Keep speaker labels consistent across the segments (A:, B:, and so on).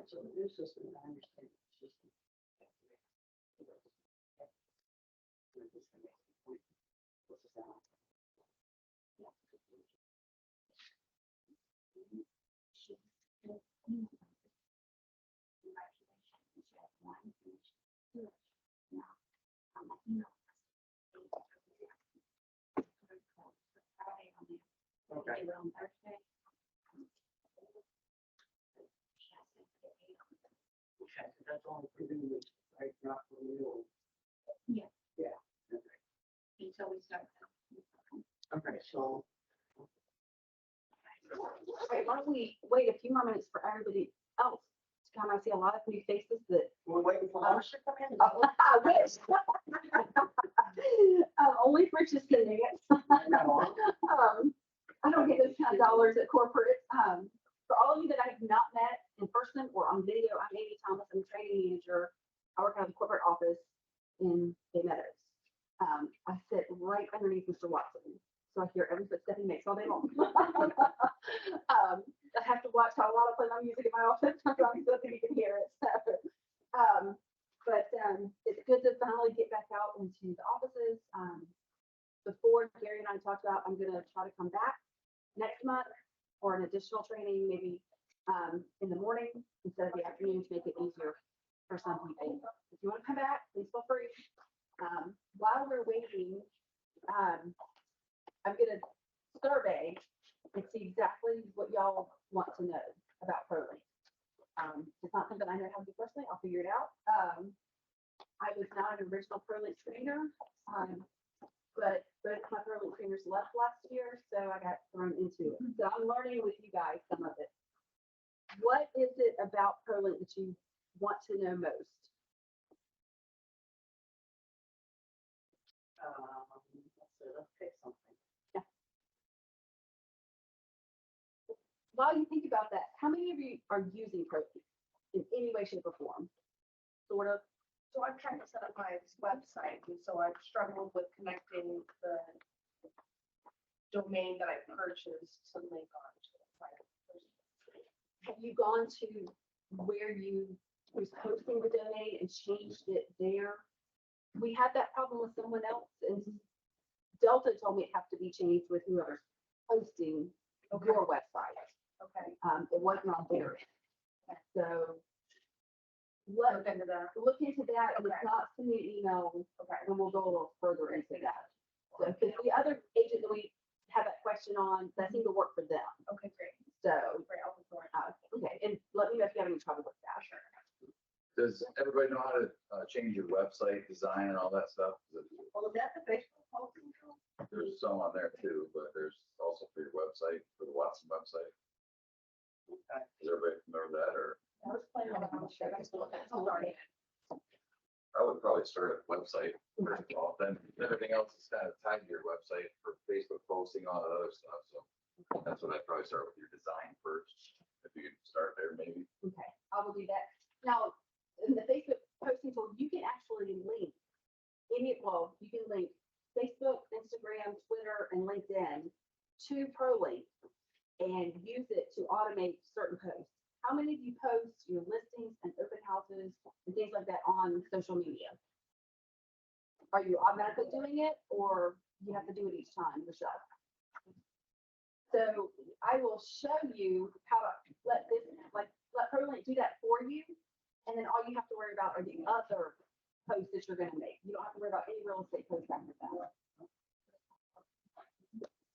A: So the new system, I understand the system. What's the sound? Okay. Okay, so that's only for the week, right? Not for renewal.
B: Yeah.
A: Yeah. Okay.
B: Until we start.
A: Okay, so.
C: Wait, why don't we wait a few more minutes for everybody else to come? I see a lot of new faces that.
A: We're waiting for Lois to come in.
C: I wish. Only for just a dance. I don't get those kind of dollars at corporate. For all of you that I have not met in person or on video, I'm Amy Thomas. I'm a training manager. I work out of the corporate office in Bay Meadows. I sit right underneath Mr. Watson, so I hear every footstep he makes all day long. I have to watch how loud I play my music in my office sometimes so that you can hear it. But it's good to finally get back out into the offices. Before Gary and I talked about, I'm going to try to come back next month for an additional training, maybe in the morning instead of the afternoon to make it easier for some people. If you want to come back, please feel free. While we're waiting, I'm going to survey and see exactly what y'all want to know about ProLink. It's not something I know how to do personally. I'll figure it out. I was not an original ProLink trainer, but both my ProLink trainers left last year, so I got thrown into it. So I'm learning with you guys some of it. What is it about ProLink that you want to know most?
A: Let's pick something.
C: Yeah. While you think about that, how many of you are using ProLink in any way, shape, or form? Sort of.
B: So I'm trying to set up my website, and so I've struggled with connecting the domain that I purchased to link on to the site.
C: Have you gone to where you was posting the domain and changed it there? We had that problem with someone else, and Delta told me it has to be changed with whoever's hosting your website.
B: Okay.
C: It wasn't on there. So
B: Look into that.
C: look into that, and if
B: Okay.
C: not, send me an email,
B: Okay.
C: and we'll go a little further into that. So, because the other agent that we had that question on, that seemed to work for them.
B: Okay, great.
C: So,
B: Great, I'll look for it.
C: okay, and let me know if you have any trouble with that.
B: Sure.
D: Does everybody know how to change your website design and all that stuff?
A: Well, is that the Facebook post?
D: There's some on there too, but there's also for your website, for the Watson website. Is everybody familiar with that, or
B: I was playing around with it. I'm still looking. It's already.
D: I would probably start a website first of all, then everything else is kind of tied to your website for Facebook posting, all that other stuff. So that's what I'd probably start with, your design first. If you could start there, maybe.
C: Okay, I will do that. Now, in the Facebook posting tool, you can actually link you can link Facebook, Instagram, Twitter, and LinkedIn to ProLink and use it to automate certain posts. How many of you post your listings and open houses and things like that on social media? Are you automatically doing it, or you have to do it each time yourself? So I will show you how to let ProLink do that for you. And then all you have to worry about are the other posts that you're going to make. You don't have to worry about any real estate posts after that.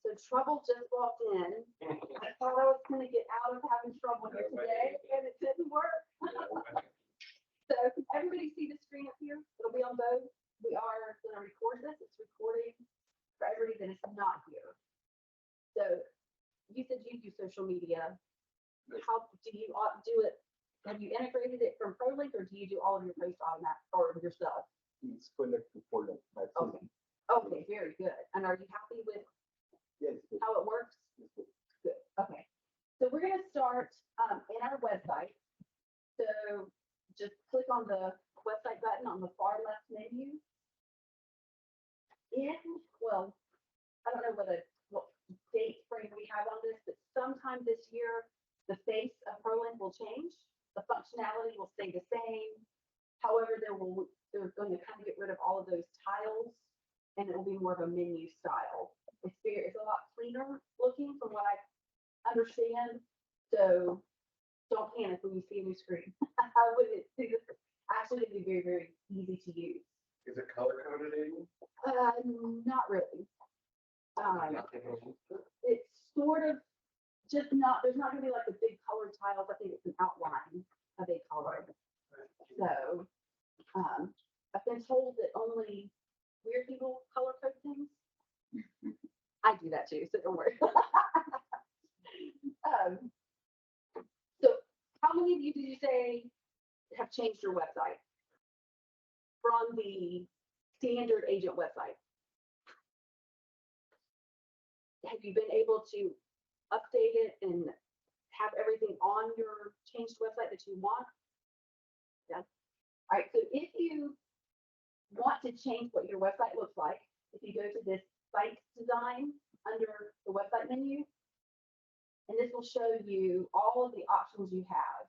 C: So trouble just walked in. I thought I was going to get out of having trouble here today, and it didn't work. So everybody see the screen up here? It'll be on both. We are going to record this. It's recording for everybody that is not here. So you said you do social media. How do you do it? Have you integrated it from ProLink, or do you do all of your posts automatic or yourself?
E: It's connected to ProLink.
C: Okay. Okay, very good. And are you happy with
E: Yes.
C: how it works? Good. Okay. So we're going to start in our website. So just click on the website button on the far left menu. I don't know what date frame we have on this, but sometime this year, the face of ProLink will change. The functionality will stay the same. However, they're going to kind of get rid of all of those tiles and it will be more of a menu style. It's a lot cleaner looking from what I understand. So don't panic when you see a new screen. I wouldn't see this. Actually, it'd be very, very easy to use.
D: Is it color coded, Amy?
C: Not really. It's sort of just not, there's not gonna be like the big colored tiles. I think it's an outline of a color. So, I've been told that only weird people color code things. I do that too, so don't worry. So how many of you did you say have changed your website from the standard agent website? Have you been able to update it and have everything on your changed website that you want? Yeah. All right, so if you want to change what your website looks like, if you go to this site design under the website menu, and this will show you all of the options you have.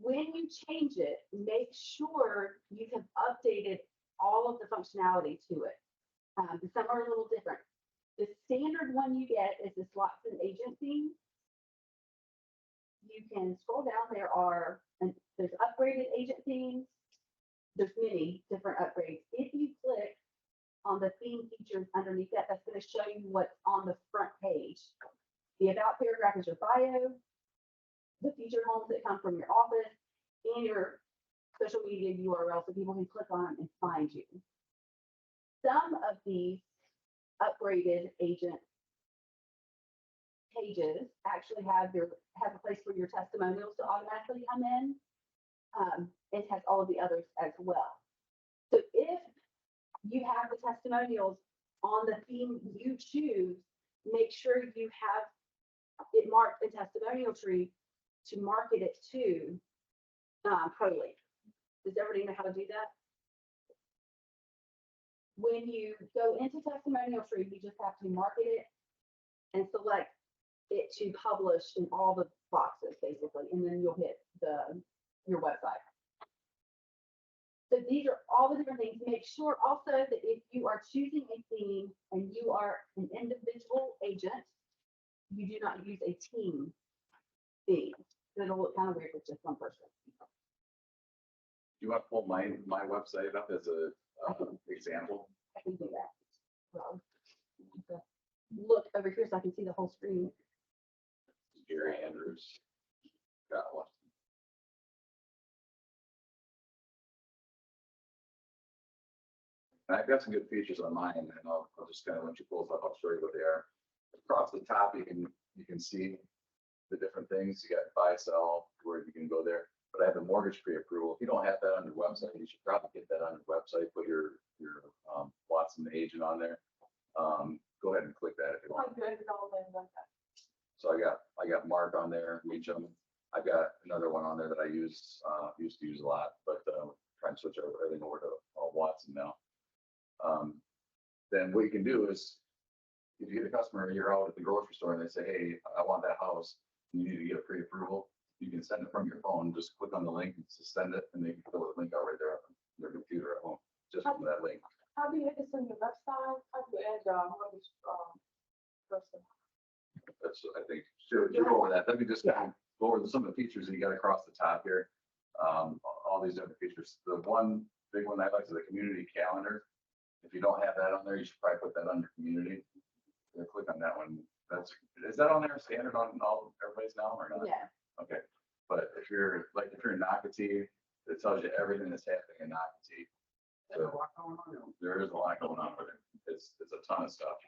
C: When you change it, make sure you have updated all of the functionality to it. Some are a little different. The standard one you get is this Watson agent theme. You can scroll down. There's upgraded agent themes. There's many different upgrades. If you click on the theme features underneath that, that's going to show you what's on the front page. The about paragraph is your bio, the featured homes that come from your office, and your social media URL so people can click on them and find you. Some of these upgraded agent pages actually have a place for your testimonials to automatically come in. It has all of the others as well. So if you have the testimonials on the theme you choose, make sure you have it marked in testimonial tree to market it to ProLink. Does everybody know how to do that? When you go into testimonial tree, you just have to market it and select it to publish in all the boxes, basically, and then you'll hit your website. So these are all the different things. Make sure also that if you are choosing a theme and you are an individual agent, you do not use a team theme. It'll look kind of weird with just one person.
D: Do you want to pull my website up as a example?
C: I can do that. Well, look over here so I can see the whole screen.
D: Gary Andrews. Got one. And I've got some good features on mine, and I'll just kind of, when you pull up, I'll show you what they are. Across the top, you can see the different things. You got buy, sell, where you can go there. But I have the mortgage pre-approval. If you don't have that on your website, you should probably get that on your website. Put your Watson agent on there. Go ahead and click that if you want. So I got Mark on there, reach them. I've got another one on there that I used to use a lot, but trying to switch everything over to Watson now. Then what you can do is, if you get a customer, you're out at the grocery store and they say, hey, I want that house, and you need to get a pre-approval, you can send it from your phone, just click on the link, to send it, and they can fill the link out right there on their computer at home, just from that link.
B: How do you add this on your website? How do you add mortgage person?
D: That's, I think, should go over that. Let me just kind of go over some of the features that you got across the top here. All these different features. The one big one I like is the community calendar. If you don't have that on there, you should probably put that under community. Click on that one. Is that on there standard on all everybody's now or not?
C: Yeah.
D: Okay. But if you're in Nocatee, it tells you everything that's happening in Nocatee. So there is a lot going on with it. It's a ton of stuff.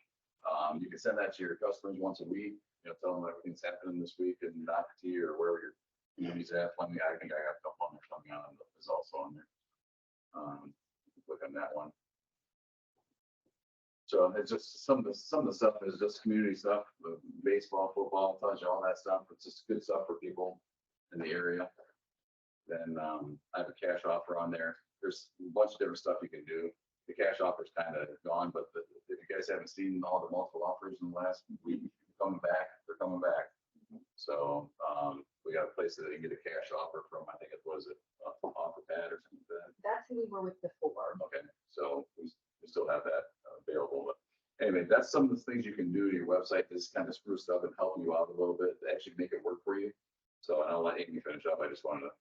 D: You can send that to your customers once a week. Tell them everything's happening this week in Nocatee or wherever your community's at. I think I got a couple on there coming on is also on there. Click on that one. So it's just some of the stuff is just community stuff, the baseball, football, tells you all that stuff. It's just good stuff for people in the area. Then I have a cash offer on there. There's a bunch of different stuff you can do. The cash offer is kind of gone, but if you guys haven't seen all the multiple offers in the last week, they're coming back. So we got a place place that they can get a cash offer from, I think it was OfferPad or something like that.
C: That's who we were with before.
D: Okay, so we still have that available, but anyway, that's some of the things you can do to your website, this kind of spruce up and help you out a little bit, to actually make it work for you. So, and I'll let Amy finish up, I just wanted to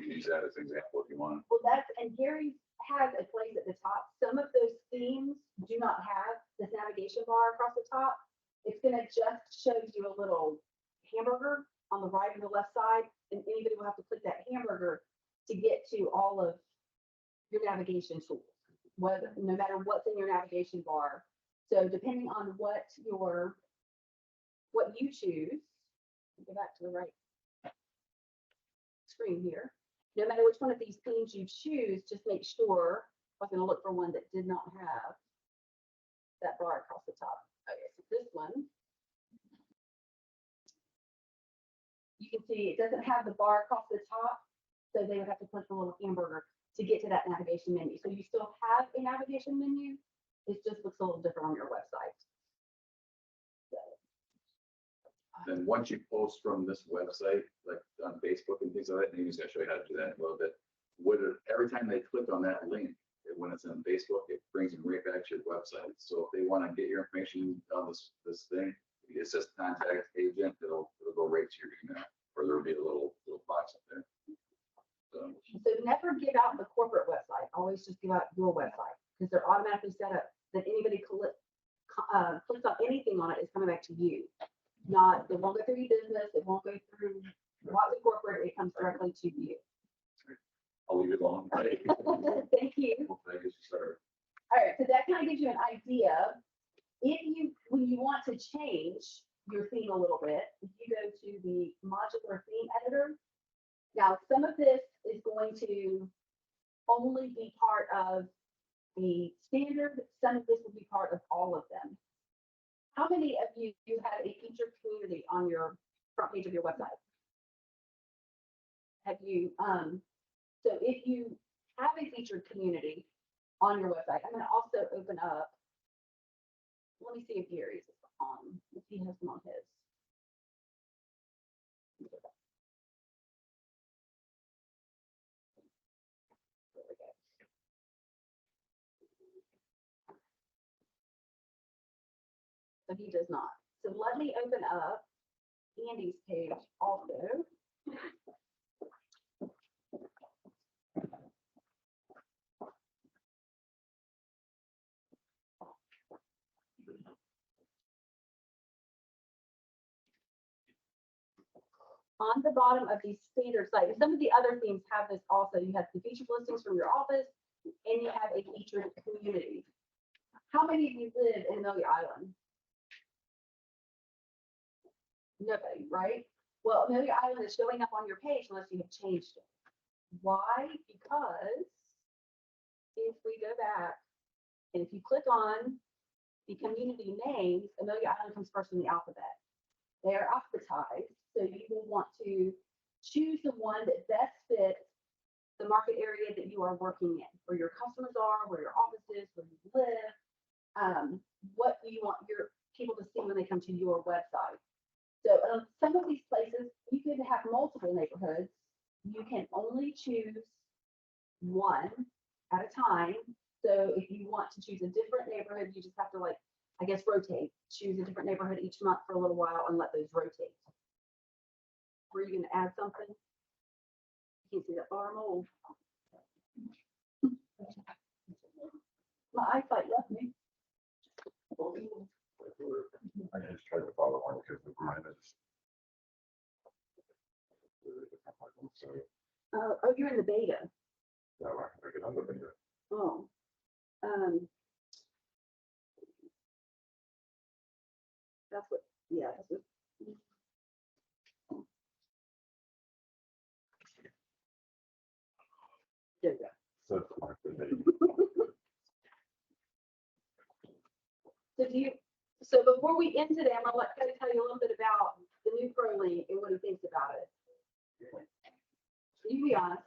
D: use that as an example if you want.
C: Well, and Gary has a place at the top. Some of those themes do not have this navigation bar across the top. It's gonna just show you a little hamburger on the right and the left side, and anybody will have to click that hamburger to get to all of your navigation tools, no matter what's in your navigation bar. So depending on what you choose, go back to the right screen here. No matter which one of these themes you choose, just make sure, I was gonna look for one that did not have that bar across the top. Okay, so this one, you can see it doesn't have the bar across the top, so they would have to click the little hamburger to get to that navigation menu. So you still have a navigation menu, it just looks a little different on your website.
D: Then once you post from this website, like on Facebook and things like that, and Amy's gonna show you how to do that in a little bit. Every time they click on that link, when it's on Facebook, it brings them right back to your website. So if they want to get your information on this thing, it says contact agent, it'll go right to your email, or there'll be a little box up there. So
C: Never give out the corporate website, always just give out your website, because they're automatically set up that anybody clicks on anything on it is coming back to you. It won't go through your business, it won't go through Watson corporate, it comes directly to you.
D: I'll leave it alone.
C: Thank you.
D: Hopefully I get you started.
C: All right, so that kind of gives you an idea. When you want to change your theme a little bit, if you go to the modular theme editor, now some of this is going to only be part of the standard, some of this will be part of all of them. How many of you have a featured community on your front page of your website? Have you, so if you have a featured community on your website, I'm going to also open up, let me see if Gary's is on, if he has them on his. There we go. So he does not. So let me open up Andy's page also. On the bottom of these standard sites, some of the other themes have this also. You have the featured listings from your office, and you have a featured community. How many of you live in Amelia Island? Nobody, right? Well, Amelia Island is showing up on your page unless you have changed it. Why? Because if we go back, and if you click on the community names, Amelia Island comes first in the alphabet. They are alphabetized, so you will want to choose the one that best fits the market area that you are working in, where your customers are, where your office is, where you live, what you want your people to see when they come to your website. So some of these places, you could have multiple neighborhoods. You can only choose one at a time. So if you want to choose a different neighborhood, you just have to rotate. Choose a different neighborhood each month for a little while and let those rotate. Were you going to add something? You can't see that far, I'm old. My eyesight left me.
F: I just tried to follow one because of mine is. So,
C: Oh, you're in the beta.
F: no, I get on the video.
C: Oh. That's what, yeah, that's what. There you go.
F: So it's like the video.
C: So before we end today, I'm gonna tell you a little bit about the new ProLink and what he thinks about it. You be honest.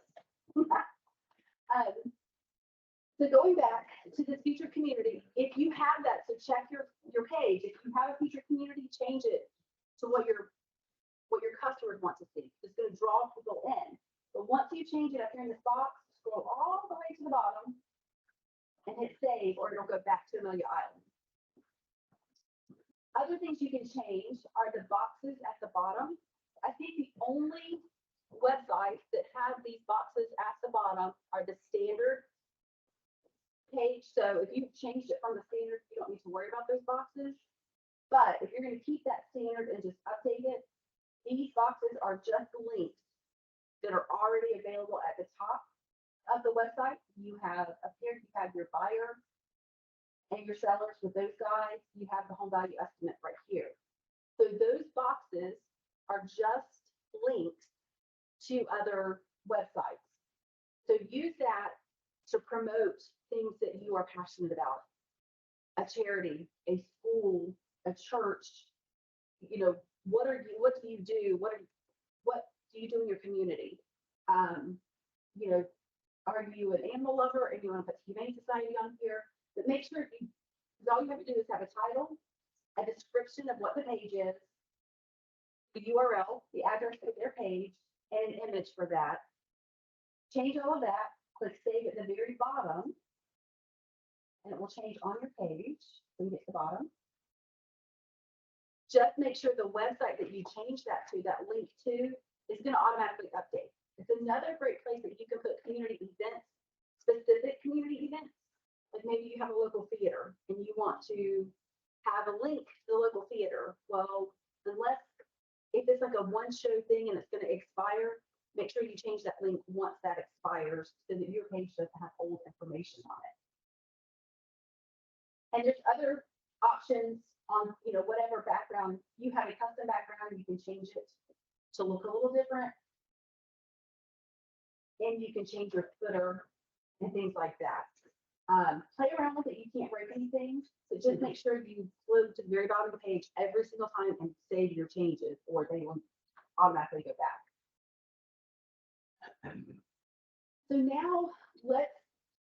C: So going back to the featured community, if you have that, so check your page. If you have a featured community, change it to what your customers want to see. It's gonna draw people in. But once you change it up here in this box, scroll all the way to the bottom and hit save, or it'll go back to Amelia Island. Other things you can change are the boxes at the bottom. I think the only websites that have these boxes at the bottom are the standard page. So if you've changed it from the standard, you don't need to worry about those boxes. But if you're going to keep that standard and just update it, these boxes are just links that are already available at the top of the website. You have up here, you have your buyer and your sellers. With those guys, you have the home value estimate right here. So those boxes are just links to other websites. So use that to promote things that you are passionate about. A charity, a school, a church, you know, what do you do? What do you do in your community? You know, are you an animal lover and you want to put Humane Society on here? But make sure all you have to do is have a title, a description of what the page is, the URL, the address of their page, and an image for that. Change all of that, click save at the very bottom, and it will change on your page when you get to the bottom. Just make sure the website that you change that to, that link to, is going to automatically update. It's another great place that you can put community events, specific community events. Like maybe you have a local theater and you want to have a link to the local theater. Well, if it's like a one show thing and it's going to expire, make sure you change that link once that expires so that your page doesn't have old information on it. And there's other options on, you know, whatever background. You have a custom background, you can change it to look a little different. And you can change your footer and things like that. Play around with it, you can't break anything. So just make sure you go to the very bottom of the page every single time and save your changes, or they will automatically go back. So now let's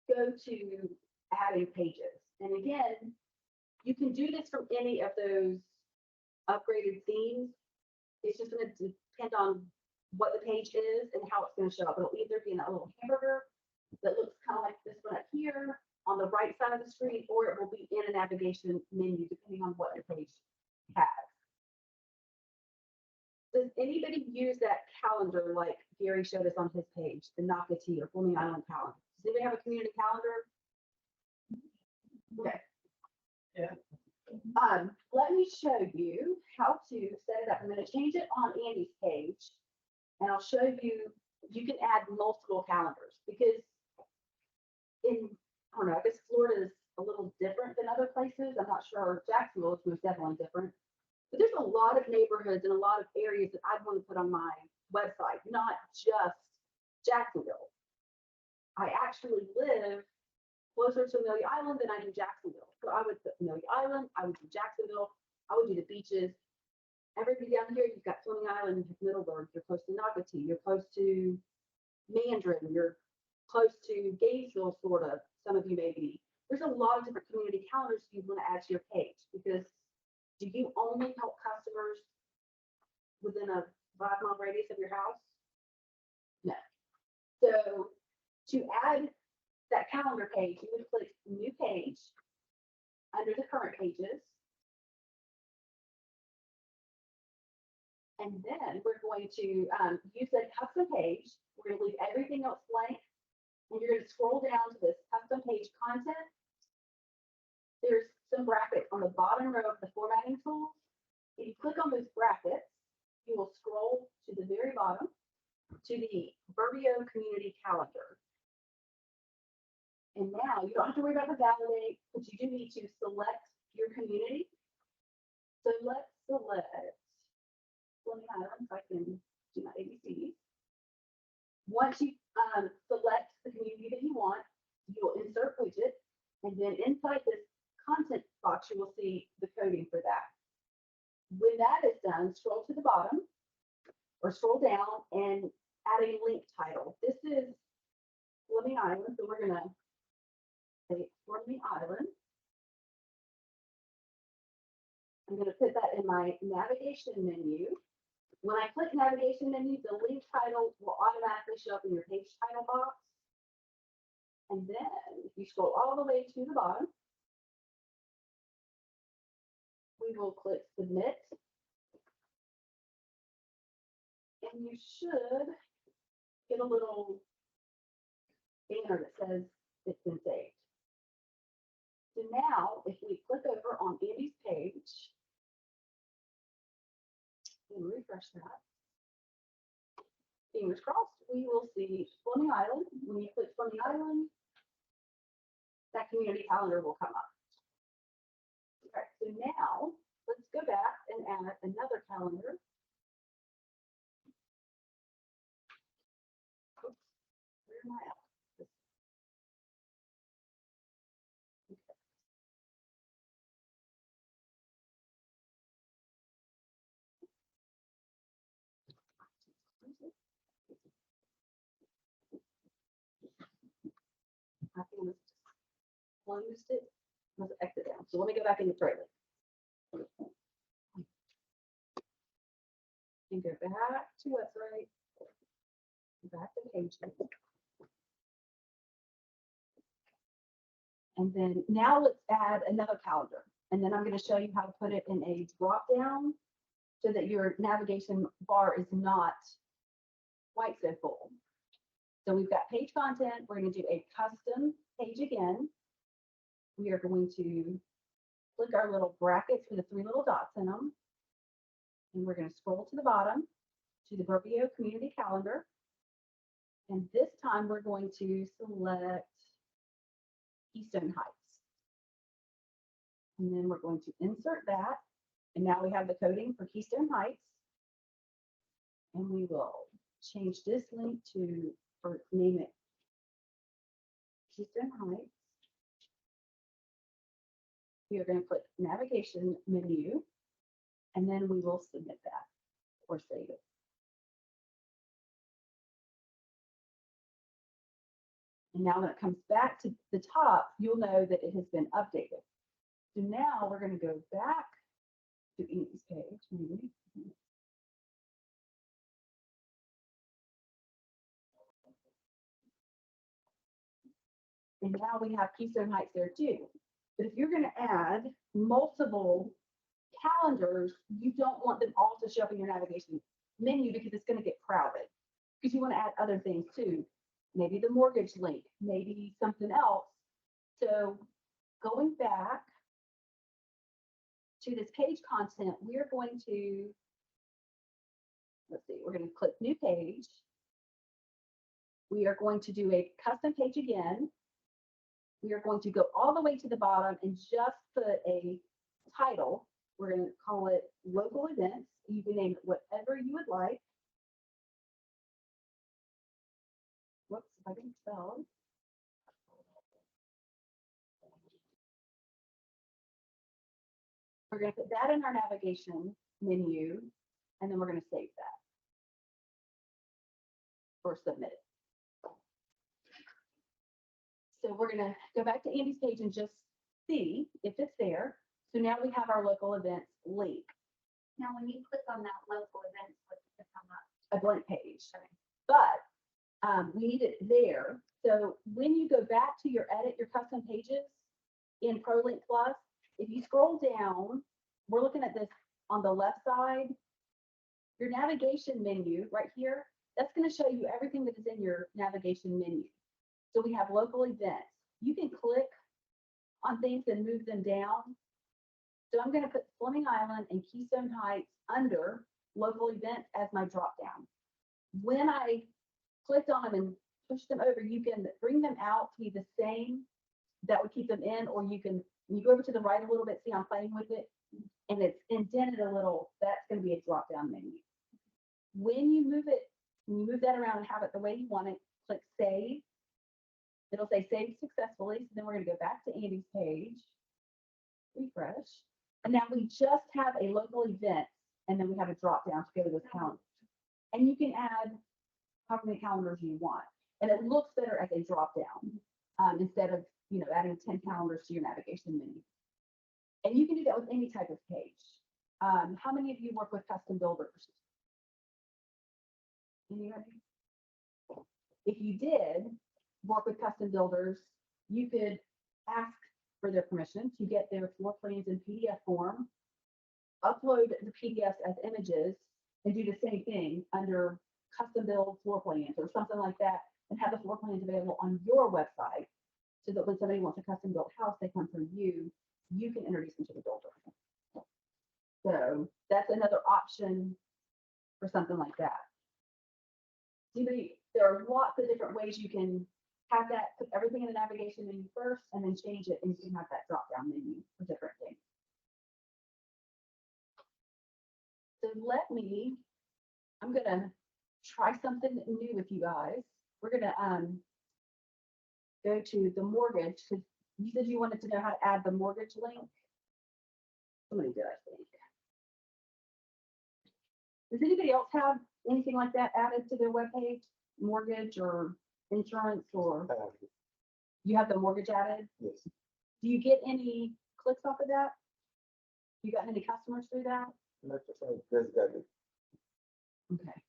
C: go to adding pages. And again, you can do this from any of those upgraded themes. It's just going to depend on what the page is and how it's going to show up. It'll either be in a little hamburger that looks kind of like this one up here on the right side of the screen, or it will be in a navigation menu depending on what your page has. Does anybody use that calendar like Gary showed us on his page, the Nocatee or Fleming Island calendar? Does anybody have a community calendar? Okay.
A: Yeah.
C: Let me show you how to set it up. I'm going to change it on Andy's page, and I'll show you, you can add multiple calendars because I don't know, I guess Florida is a little different than other places. I'm not sure. Jacksonville is most definitely different. But there's a lot of neighborhoods and a lot of areas that I'd want to put on my website, not just Jacksonville. I actually live closer to Amelia Island than I do Jacksonville. So I would put Amelia Island, I would do Jacksonville, I would do the beaches. Everything down here, you've got Fleming Island, Middleburg, you're close to Nocatee, you're close to Mandarin, you're close to Gainesville, sort of, some of you may be. There's a lot of different community calendars you want to add to your page, because do you only help customers within a 5-mile radius of your house? No. So to add that calendar page, you would click new page under the current pages. And then we're going to use that custom page. We're going to leave everything else blank. And you're going to scroll down to this custom page content. There's some brackets on the bottom row of the formatting tools. If you click on those brackets, you will scroll to the very bottom to the Burbio Community Calendar. And now you don't have to worry about the validate, but you do need to select your community. So let's select Fleming Island, so I can do my ABCs. Once you select the community that you want, you will insert widget, and then inside this content box, you will see the coding for that. When that is done, scroll to the bottom or scroll down and add a link title. This is Fleming Island, so we're going to say Fleming Island. I'm going to put that in my navigation menu When I click navigation menu, the link title will automatically show up in your page title box. And then if you scroll all the way to the bottom, we will click submit. And you should get a little banner that says it's been saved. So now, if we click over on Andy's page and refresh that, fingers crossed, we will see Fleming Island. When you click Fleming Island, that community calendar will come up. All right, so now let's go back and add another calendar. Oops, where am I at? I think I must have closed it, must have exit down. So let me go back into ProLink. And go back to website, back to page. And then now let's add another calendar. And then I'm going to show you how to put it in a drop down so that your navigation bar is not quite so full. So we've got page content. We're going to do a custom page again. We are going to click our little brackets with the 3 little dots in them. And we're going to scroll to the bottom to the Burbio Community Calendar. And this time we're going to select Keystone Heights. And then we're going to insert that. And now we have the coding for Keystone Heights. And we will change this link to, or name it Keystone Heights. We are going to click navigation menu, and then we will submit that or save it. And now when it comes back to the top, you'll know that it has been updated. So now we're going to go back to Amy's page. Maybe. And now we have Keystone Heights there too. But if you're going to add multiple calendars, you don't want them all to show up in your navigation menu because it's going to get crowded. Because you want to add other things too. Maybe the mortgage link, maybe something else. So going back to this page content, we're going to, let's see, we're going to click new page. We are going to do a custom page again. We are going to go all the way to the bottom and just put a title. We're going to call it local events. You can name it whatever you would like. Whoops, if I can spell. We're going to put that in our navigation menu, and then we're going to save that or submit it. So we're going to go back to Andy's page and just see if it's there. So now we have our local events link,
B: Now, when you click on that local events, what does it come up?
C: a blank page. But we need it there. So when you go back to your edit your custom pages in ProLink Plus, if you scroll down, we're looking at this on the left side, your navigation menu right here, that's going to show you everything that is in your navigation menu. So we have local events. You can click on things and move them down. So I'm going to put Fleming Island and Keystone Heights under local events as my drop down. When I clicked on them and pushed them over, you can bring them out to be the same. That would keep them in, or you can, you go over to the right a little bit, see I'm playing with it, and it's indented a little, that's going to be a drop down menu. When you move it, when you move that around and have it the way you want it, click save. It'll say save successfully. So then we're going to go back to Andy's page, refresh. And now we just have a local event, and then we have a drop down to go to those calendars. And you can add how many calendars you want. And it looks better as a drop down instead of, you know, adding 10 calendars to your navigation menu. And you can do that with any type of page. How many of you work with custom builders? Anybody? If you did work with custom builders, you could ask for their permission to get their floor plans in PDF form, upload the PDFs as images, and do the same thing under custom build floor plans or something like that, and have the floor plans available on your website so that when somebody wants a custom built house, they come through you, you can introduce them to the builder. So that's another option for something like that. There are lots of different ways you can have that, put everything in the navigation menu first and then change it, and you can have that drop down menu for different things. So I'm gonna try something new with you guys. We're gonna go to the mortgage, because you said you wanted to know how to add the mortgage link. Somebody did, I think. Does anybody else have anything like that added to their webpage? Mortgage or insurance, or you have the mortgage added?
E: Yes.
C: Do you get any clicks off of that? You got any customers through that?
E: Not just like this guy.
C: Okay.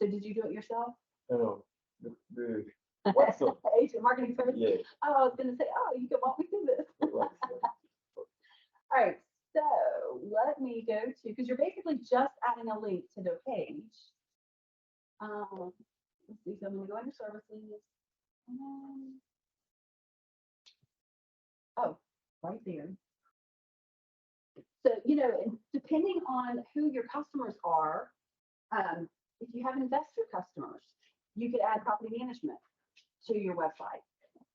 C: So did you do it yourself?
E: No, the Watson.
C: Agent marketing service?
E: Yeah.
C: Oh, I was gonna say, oh, you can walk me through this.
E: Watson.
C: All right, so let me go to, because you're basically just adding a link to their page. Let's see, so I'm gonna go into services. Oh, right there. So, and depending on who your customers are, if you have investor customers, you could add property management to your website.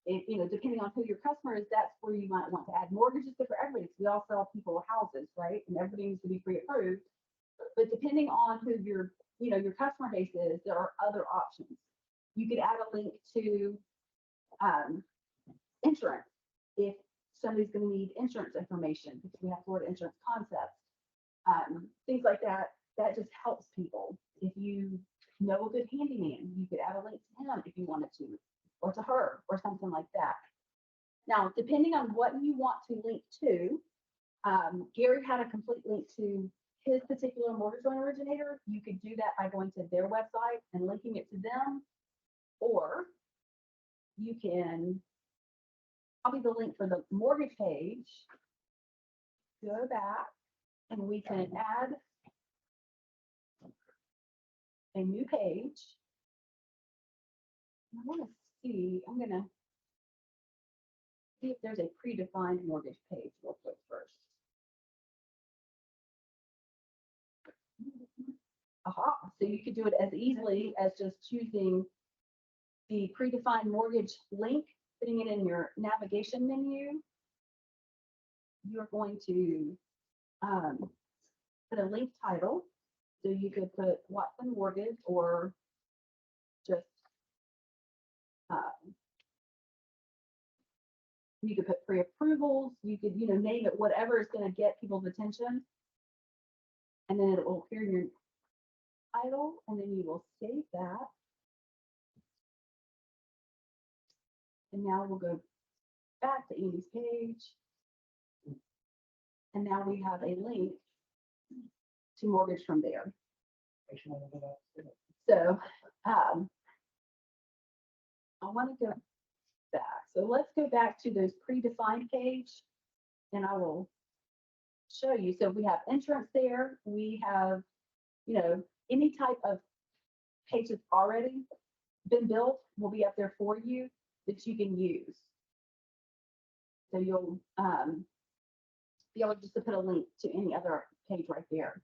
C: Depending on who your customer is, that's where you might want to add. Mortgages is for everybody, because we all sell people houses, right? And everything needs to be pre-approved. But depending on who your customer base is, there are other options. You could add a link to insurance if somebody's going to need insurance information, because we have Florida Insurance Concepts. Things like that, that just helps people. If you know a good handyman, you could add a link to him if you wanted to, or to her, or something like that. Now, depending on what you want to link to, Gary had a complete link to his particular mortgage loan originator. You could do that by going to their website and linking it to them, or you can copy the link for the mortgage page, go back, and we can add a new page. I want to see, I'm going to see if there's a predefined mortgage page real quick first. Aha, so you could do it as easily as just choosing the predefined mortgage link, putting it in your navigation menu. You're going to put a link title. So you could put Watson Mortgage, or just you could put pre-approvals. You could, name it whatever is going to get people's attention. And then it will appear in your title, and then you will save that. And now we'll go back to Amy's page. And now we have a link to mortgage from there. So I want to go back. So let's go back to those predefined page, and I will show you. So we have insurance there. We have, any type of page that's already been built will be up there for you that you can use. So you'll be able just to put a link to any other page right there.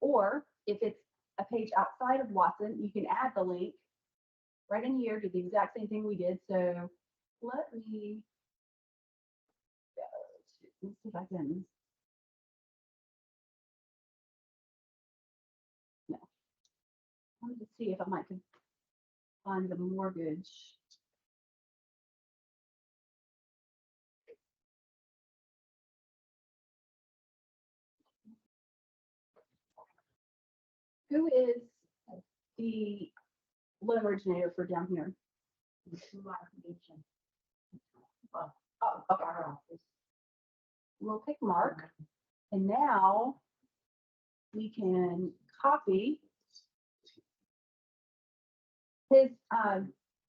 C: Or if it's a page outside of Watson, you can add the link right in here, do the exact same thing we did. So let me go to, let's see if I can. No. I wanted to see if I might can find the mortgage. Who is the loan originator for down here? Oh, okay. We'll pick Mark. And now we can copy his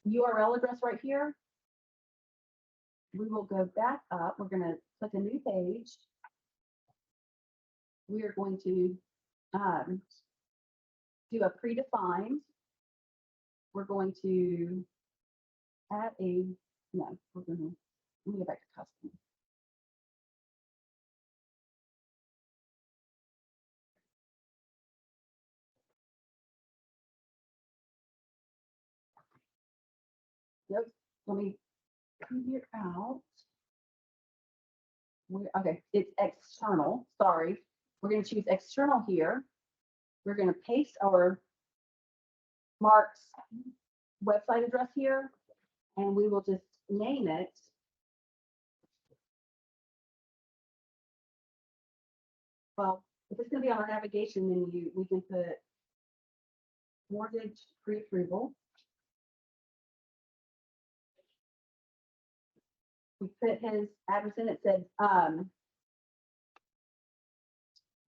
C: URL address right here. We will go back up. We're going to click a new page. We are going to do a predefined. We're going to add a, no, we're going to, let me go back to custom. Yep, let me figure out. Okay, it's external, sorry. We're going to choose external here. We're going to paste our Mark's website address here, and we will just name it. Well, if it's going to be on our navigation menu, we can put mortgage pre-approval. We put his address in. It said,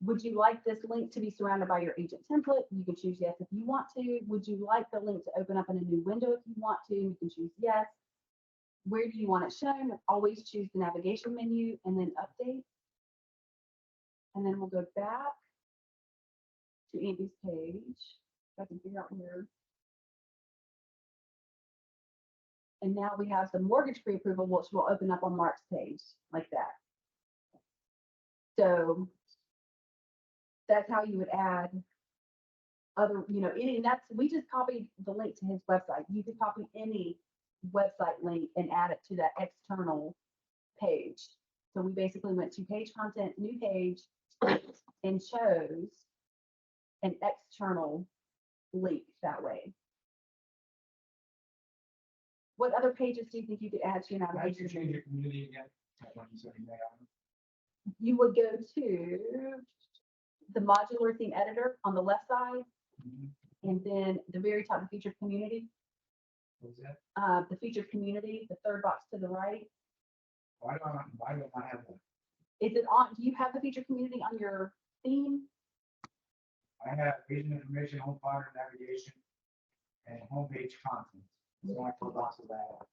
C: would you like this link to be surrounded by your agent template? You can choose yes if you want to. Would you like the link to open up in a new window if you want to? You can choose yes. Where do you want it shown? Always choose the navigation menu and then update. And then we'll go back to Andy's page. If I can figure out where. And now we have the mortgage pre-approval, which will open up on Mark's page like that. So that's how you would add other, any, that's, we just copied the link to his website. You could copy any website link and add it to that external page. So we basically went to page content, new page, and chose an external link that way. What other pages do you think you could add to your
G: How did you
C: navigation?
G: change your community again? That one you said you made on.
C: You would go to the modular theme editor on the left side, and then the very top, the featured community.
G: What was that?
C: The featured community, the third box to the right.
G: Why don't I have that?
C: Is it on? Do you have the featured community on your theme?
G: I have agent information, home buyer navigation, and homepage content. So I put lots of that.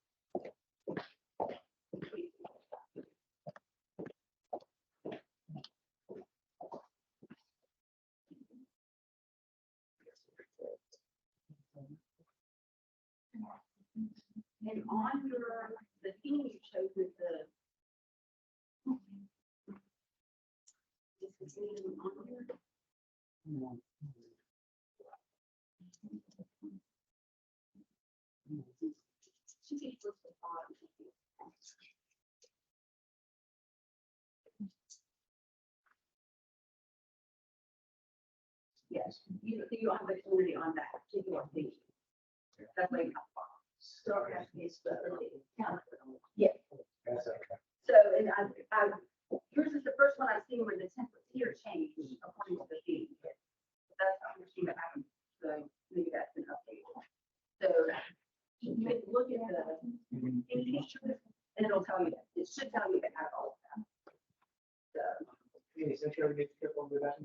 C: And on your, the theme you chose is the. Is the theme on here? Should be towards the bottom. Yes, you don't have the community on that particular thing. That's like. Yeah,
G: That's okay.
C: so, and yours is the first one I've seen where the templates here change according to the theme. That's how we're seeing it happen, so maybe that's an update. So you can look at the features and it'll tell you that, it should tell you that out all of that. So.
G: Hey, since you already get to on with that.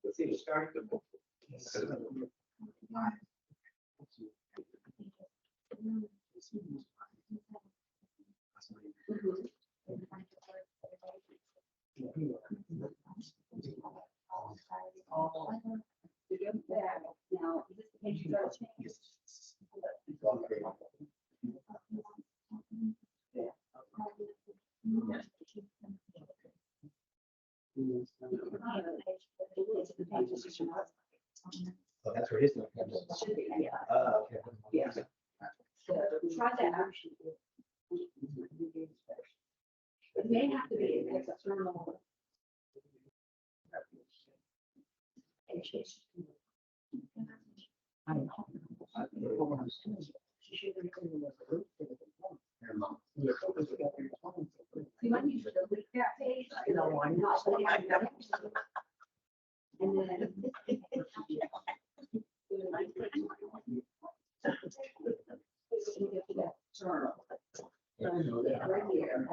G: Let's see, start.
C: Now, is this the page you got to change?
G: Oh, that's where his.
C: Should be, yeah.
G: Okay.
C: Yeah. So try that. It may have to be an external. You might need to delete that page. And then. Journal. Right here.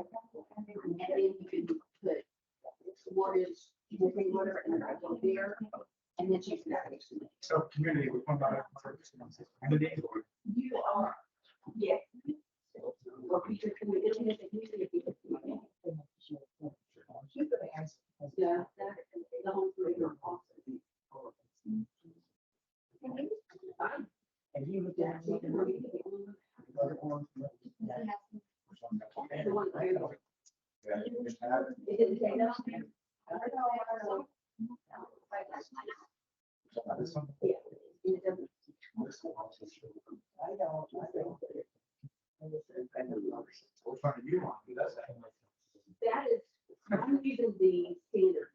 C: And then you can put mortgage drinking water and I go there, and then she's navigation.
G: So community, we're talking about community.
C: You are, yes. Or future community, it's usually a future community. Yeah, the home career also.
A: And he was down.
C: The one where- It didn't say that on there? I don't know. Yeah. It doesn't.
A: I don't.
G: Which one do you want? Who does that?
C: That is, I'm using the standard.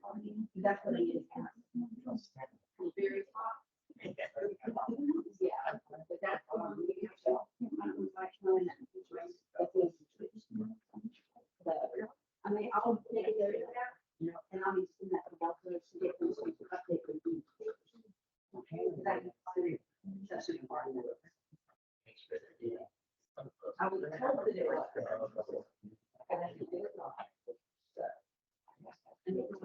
C: That's what I use. The very top. Yeah, but that's the one we use. I mean, I'll take it over there, and I'll be sending that to Walter to get them to update the. That should be part of it. I was told that it was. And I did it wrong. And it was.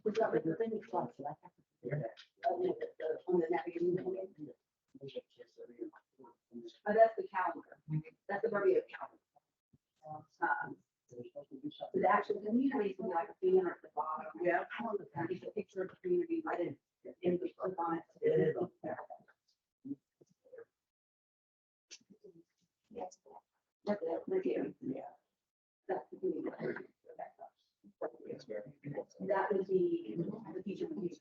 C: Was that like the thing you saw? On the navigation. Oh, that's the calendar. That's the Bermuda calendar. The actual community is like a banner at the bottom. Yeah. It's a picture of the community, right in the click on it.
A: It is.
C: Yes. That's it, right here.
A: Yeah.
C: That's the community. That would be the future community.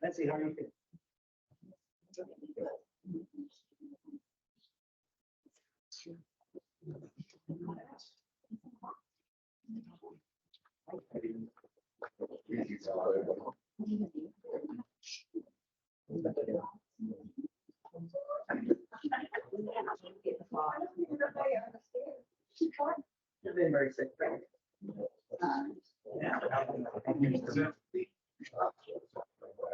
A: Let's see how you feel. I've been very sick. Yeah.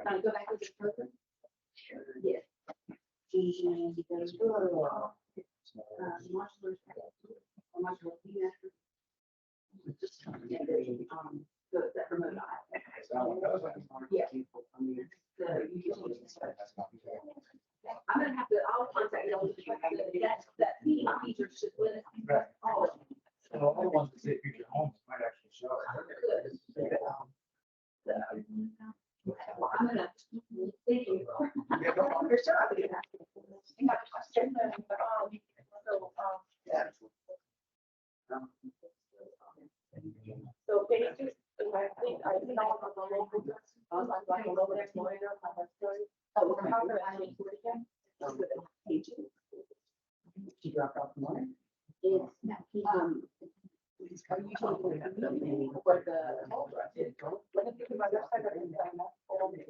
C: Can I go back to this person? Yes. And he goes, marshal, so it's that remote eye. Yeah. I'm gonna have to, I'll contact y'all. That meeting feature should let us. All of them.
G: So all the ones that say future homes might actually show.
C: I'm gonna, thank you.
G: Yeah, no problem.
B: For sure. I'll be back. I have a question, so basically, I think I know on the local, I'm going over there tomorrow, I have story. Oh, how can I change it again?
A: She dropped off the money.
C: It's, are you changing the community or the?
B: When you think about your side, I think I'm not all the-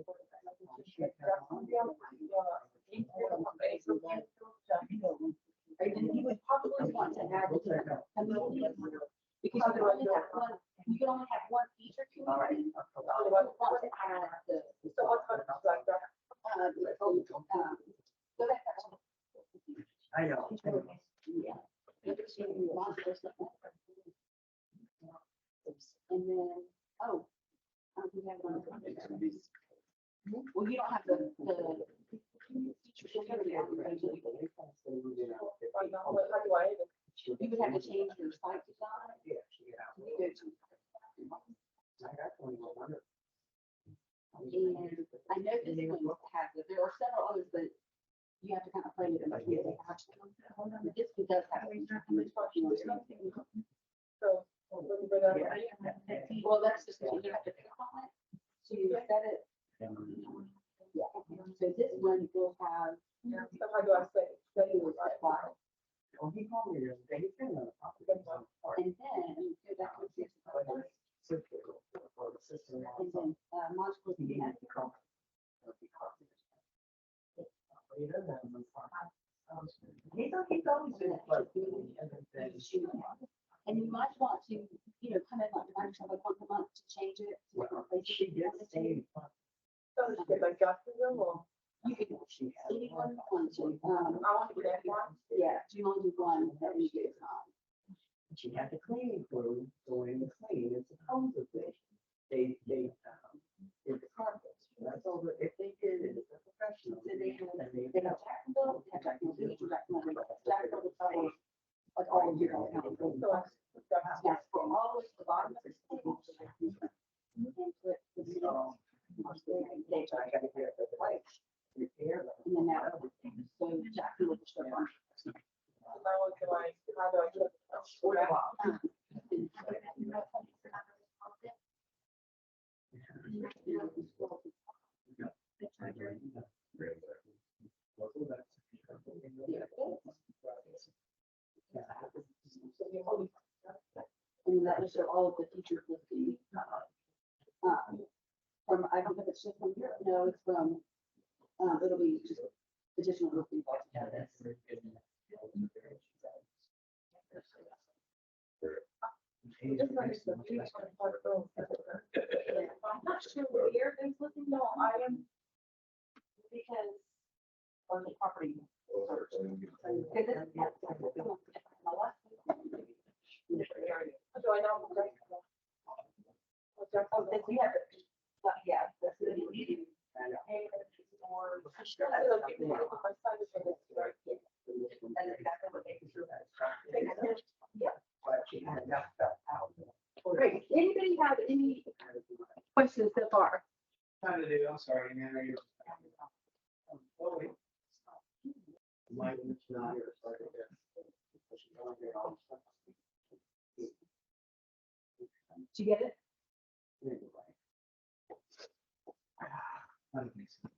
C: And you would probably want to add the community, because you can only have one, you can only have one feature community. You want to add the.
B: So what's going on like that?
C: Go back.
A: I know.
C: Yeah. And then, oh. We have one. Well, you don't have the feature community on the page.
B: How do I even?
C: You would have to change your site design. And I know this one has it. There are several others, but you have to kind of play with them. But yeah, they have to. This one does have.
B: So, when you bring up.
C: Well, that's just, you have to click on it to set it. Yeah. So this one will have.
B: So how do I say? Say it was right.
A: Well, he called me yesterday. He said, no.
C: And then go back to this. And then, modular.
A: He's always been like.
C: And you might want to, come in like once a month to change it. to different places.
A: She did say.
B: So it's good, like Jacksonville or?
C: You can, anyone want to,
B: I want to do that one.
C: yeah, do you want to do one that we do,
A: She had the cleaning crew go in and clean, it's supposedly, they, it's the carpets. That's over, if they did it, it's a professional.
C: So they have,
A: And they-
C: they have Jacksonville, they have Jacksonville Beach, Jacksonville covers, like all of your county.
B: So it's Jacksonville.
C: Yes, for all of the bottom of the state. And put the middle, they try to get it the way.
A: Repair them.
C: And then that, so Jacksonville will show on.
B: So now what do I, how do I get it?
C: And that will show all of the features listing. From, I don't know if it's just from here, no, it's from, it'll be just additional listings altogether.
B: Just like it's the beach on the park road. I'm not sure where it's looking, no, I am. Because on the property.
C: Because it's-
B: Do I know?
C: Oh, if you have it, yeah, that's the meeting.
B: Or. I feel like people look at my son and say, "Right here."
C: That's exactly what they do.
A: But she had enough stuff out.
C: Great. Anybody have any questions so far?
G: Kind of do, I'm sorry, man, are you? Oh, wait.
A: Mine is not here, so I guess.
C: Did you get it?
G: I don't think so.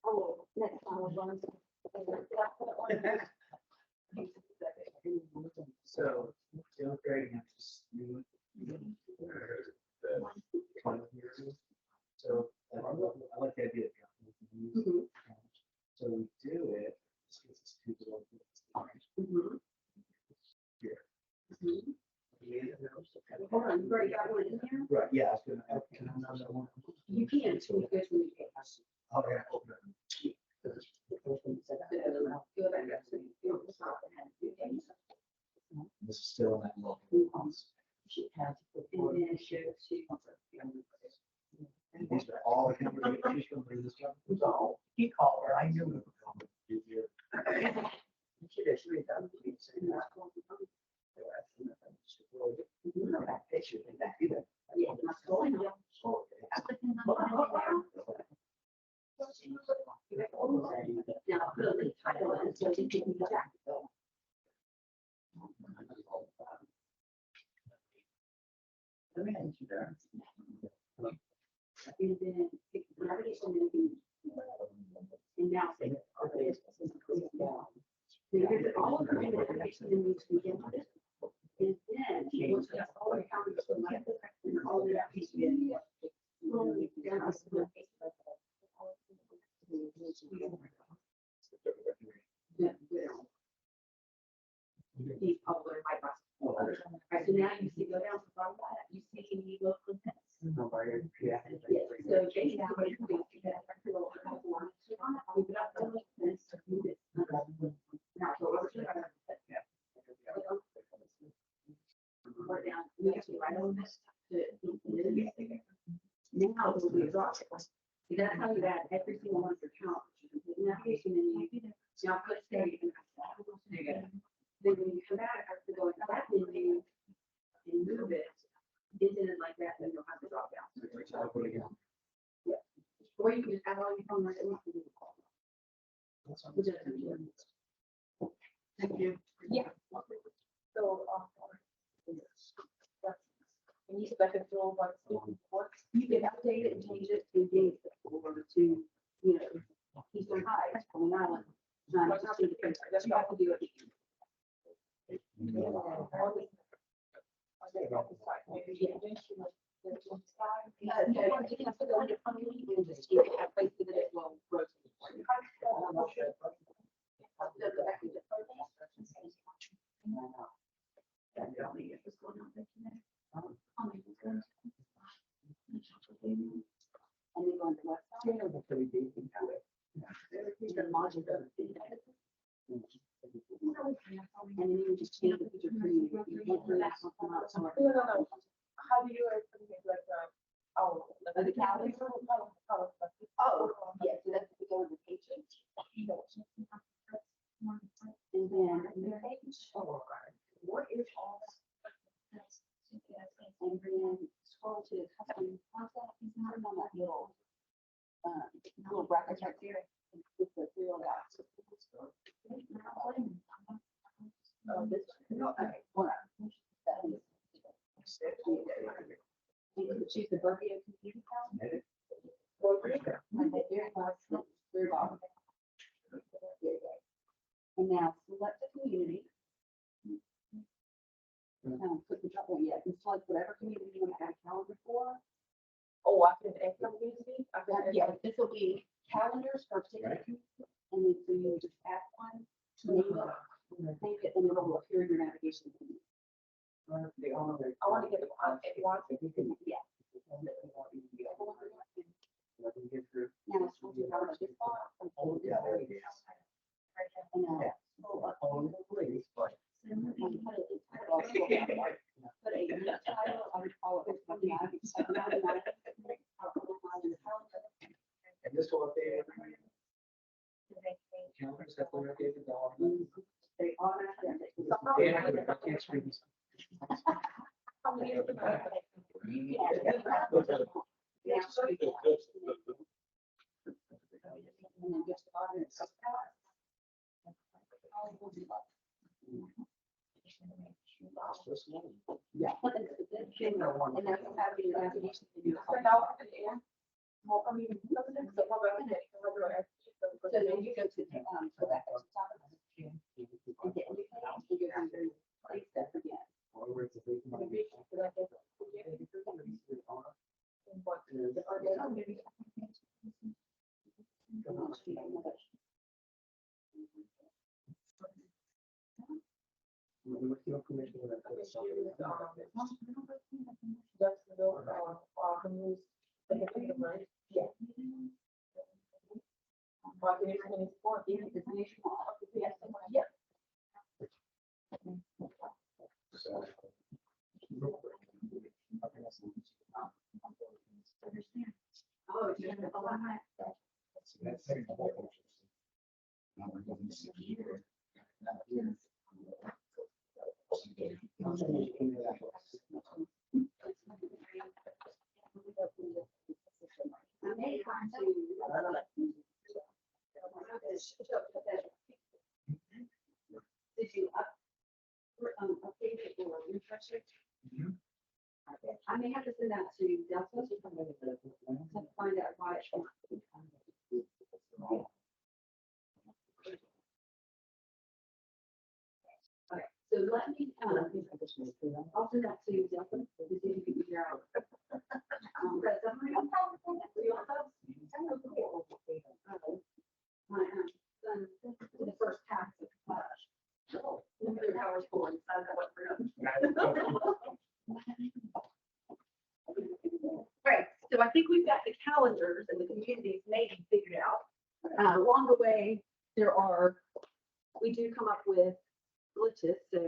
C: Oh, next time we'll run.
G: So, illustrating, I'm just new. 20 years. So, I like the idea.
C: Mhm.
G: So we do it. This gives us two little
C: Mhm.
G: here.
C: Mhm. Hold on, you already got one in there?
G: Right, yeah, I was gonna, can I have another one?
C: You can, so you go to the page.
G: Oh, yeah. Okay.
C: Go back up to the top and do things.
G: This is still in that little.
A: She has to put.
C: And then it shows you.
G: These are all the companies she's gonna bring this up.
A: No, he called her, I knew. She just read that.
C: Yeah, my story. Now, put a link title in, so you can go back. And then it's navigation and then- and now say, okay, so here's all of the navigation and needs to begin with. And then once you have all the counties from like this, and all the navigation. These popular bypass. Right, so now you see, go down to the bottom of that, you see any local events. Yes, so basically, what you do is you get a little platform, move it up to the fence, move it. Now, go over to the other. Or down, you have to right on this. Now it will be a drop. See, that's how you add every single one of your counts. Navigation and you now put save. Then when you come back, after going back menu and move it, into like that, then you'll have to drop down. Or you can just add all your phone right away. Thank you. Yeah.
B: So, and you said I could throw one.
C: You can update it and change it to dates or to, you know, Eastern High, Long Island. It's not gonna depend, you have to do it. No, you can have to go into funny and just change it halfway through that it will rotate.
A: You know, the pretty basic how it.
C: These are modular. And then you just change the feature tree. You can't do that something else.
B: No, no, no. How do you like, oh,
C: The calendar? Oh, yeah, so that's if we go to the pages. And then the page.
A: Oh, what is all
C: And then scroll to the custom contact. He's not on that little bracket right there. With the real dots. Oh, this one. Okay, hold on. That is- You can choose the Burbio computer account. And then here it goes, very bottom. There you go. And now select the community. Put the trouble, yeah, and select whatever community you want to add a calendar for.
B: Oh, I can add some music. I can add.
C: Yeah, this will be calendars for particular community. And then so you just add one, name it, and it'll appear in your navigation.
A: the honor?
B: I want to get it on at once.
C: Yeah.
A: Let me get through.
C: Now, scroll to how much this far.
A: Oh, yeah, there it is.
C: And now,
A: Oh, please, but.
C: put a new title, I would call it.
A: And this will update every year. Calendars have been updated all.
C: They automatically.
A: Yeah, I can't screen this.
B: How many is it?
C: Yeah. And then just on it. Yeah. And that's having your navigation.
B: So now I can add. Well, I mean, so what about it?
C: So then you go to, go back to the top of it. And get new page, and you go to place that again.
A: With your permission, I'm gonna put something.
C: Yeah. Yeah. Oh, you have a lot. Did you update it or refresh it? I may have to send that to Delta to find out why it's not. Okay, so let me, I'll send that to Delta to see if you can figure out. But you want those? My son, the first pass of nuclear power school and son that went Right, so I think we've got the calendars and the communities maybe figured out. Along the way, we do come up with glitches, so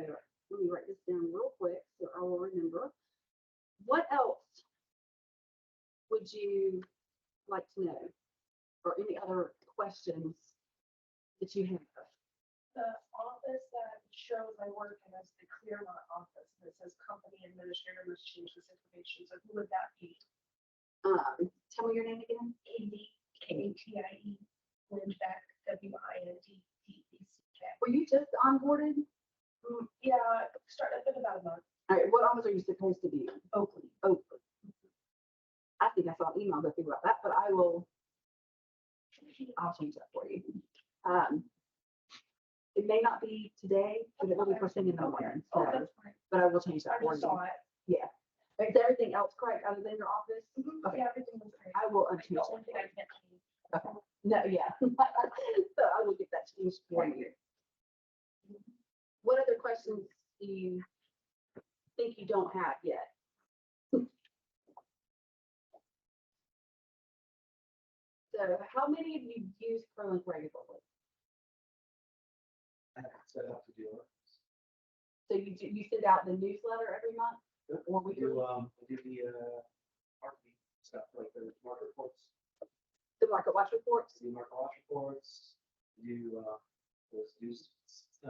C: let me write this down real quick so I will remember. What else would you like to know? Or any other questions that you have?
B: The office that shows I work in is the Clearmont office, and it says company administrator must change this information, so who would that be?
C: Tell me your name again.
B: Katie, Windback, WINDDECK.
C: Were you just onboarded?
B: Yeah, started in about a month.
C: All right, what office are you supposed to be in?
B: Oakley.
C: Oakland. I think I saw an email to figure out that, but I'll change that for you. It may not be today, but it will be first thing in the morning,
B: Oh,
C: so,
B: that's fine.
C: but I will change that
B: I
C: for
B: just
C: you.
B: saw it.
C: Yeah. Is everything else correct other than your office? Okay.
B: Yeah, everything was great.
C: I will
B: The
C: unchange
B: only
C: that.
B: thing I can't change.
C: Okay. No, yeah. So I will get that changed for you. What other questions do you think you don't have yet? So how many of you use ProLink regularly?
G: I have to set up to do it.
C: So you send out the newsletter every month? Or
G: We
C: we
G: do,
C: do
G: we do the, marketing stuff, like the market reports,
C: the market watch reports?
G: the market watch reports, do, those news,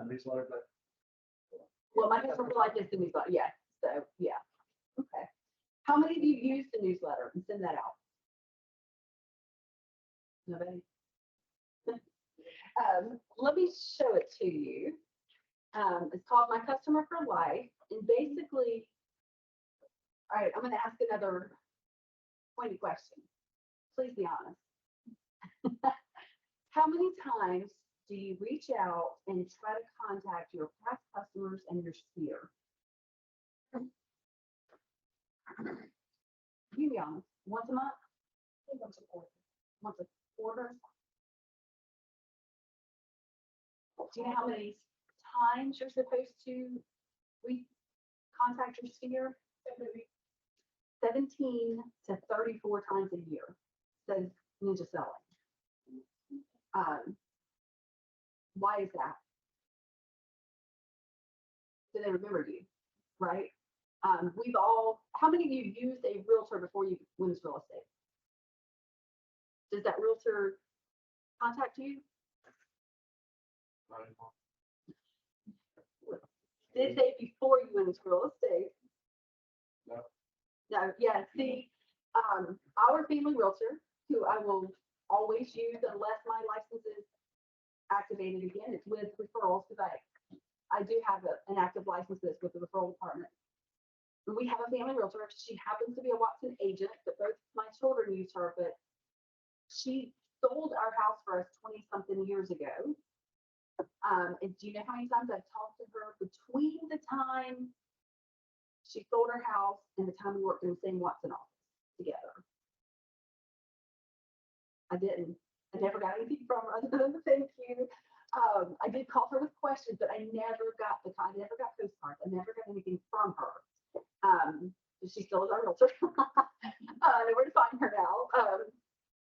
G: newsletter, but.
C: Well, my customer for life is the newsletter, yeah, so, yeah, okay. How many of you use the newsletter and send that out? Nobody? Let me show it to you. It's called My Customer for Life, and basically, all right, I'm gonna ask another pointed question. Please be honest. How many times do you reach out and try to contact your past customers and your sphere? You be honest, once a month? Once a quarter. Once a quarter? Do you know how many times you're supposed to contact your sphere? 17 to 34 times a year, says Ninja Selling. Why is that? So they remembered you, right? How many of you used a realtor before you went into real estate? Does that realtor contact you? Did they before you went into real estate?
G: No.
C: No, yeah, see, our family realtor, who I will always use unless my license is activated again, it's with referrals, because I do have an active license that's with the referral department. We have a family realtor. She happens to be a Watson agent, but both my children use her, but she sold our house for us 20-something years ago. And do you know how many times I've talked to her between the time she sold her house and the time we worked in the same Watson office together? I didn't. I never got anything from her other than the thank you. I did call her with questions, but I never got postcards. I never got anything from her. She still is our realtor. We're to find her now.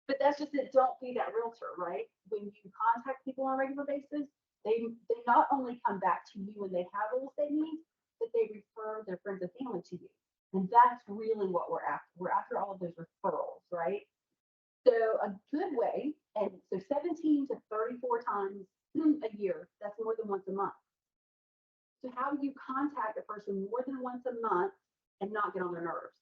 C: But that's just it. Don't be that realtor, right? When you contact people on a regular basis, they not only come back to you when they have real estate needs, but they refer their friends and family to you. And that's really what we're after. We're after all of those referrals, right? So a good way, and so 17 to 34 times a year, that's more than once a month. So how do you contact a person more than once a month and not get on their nerves?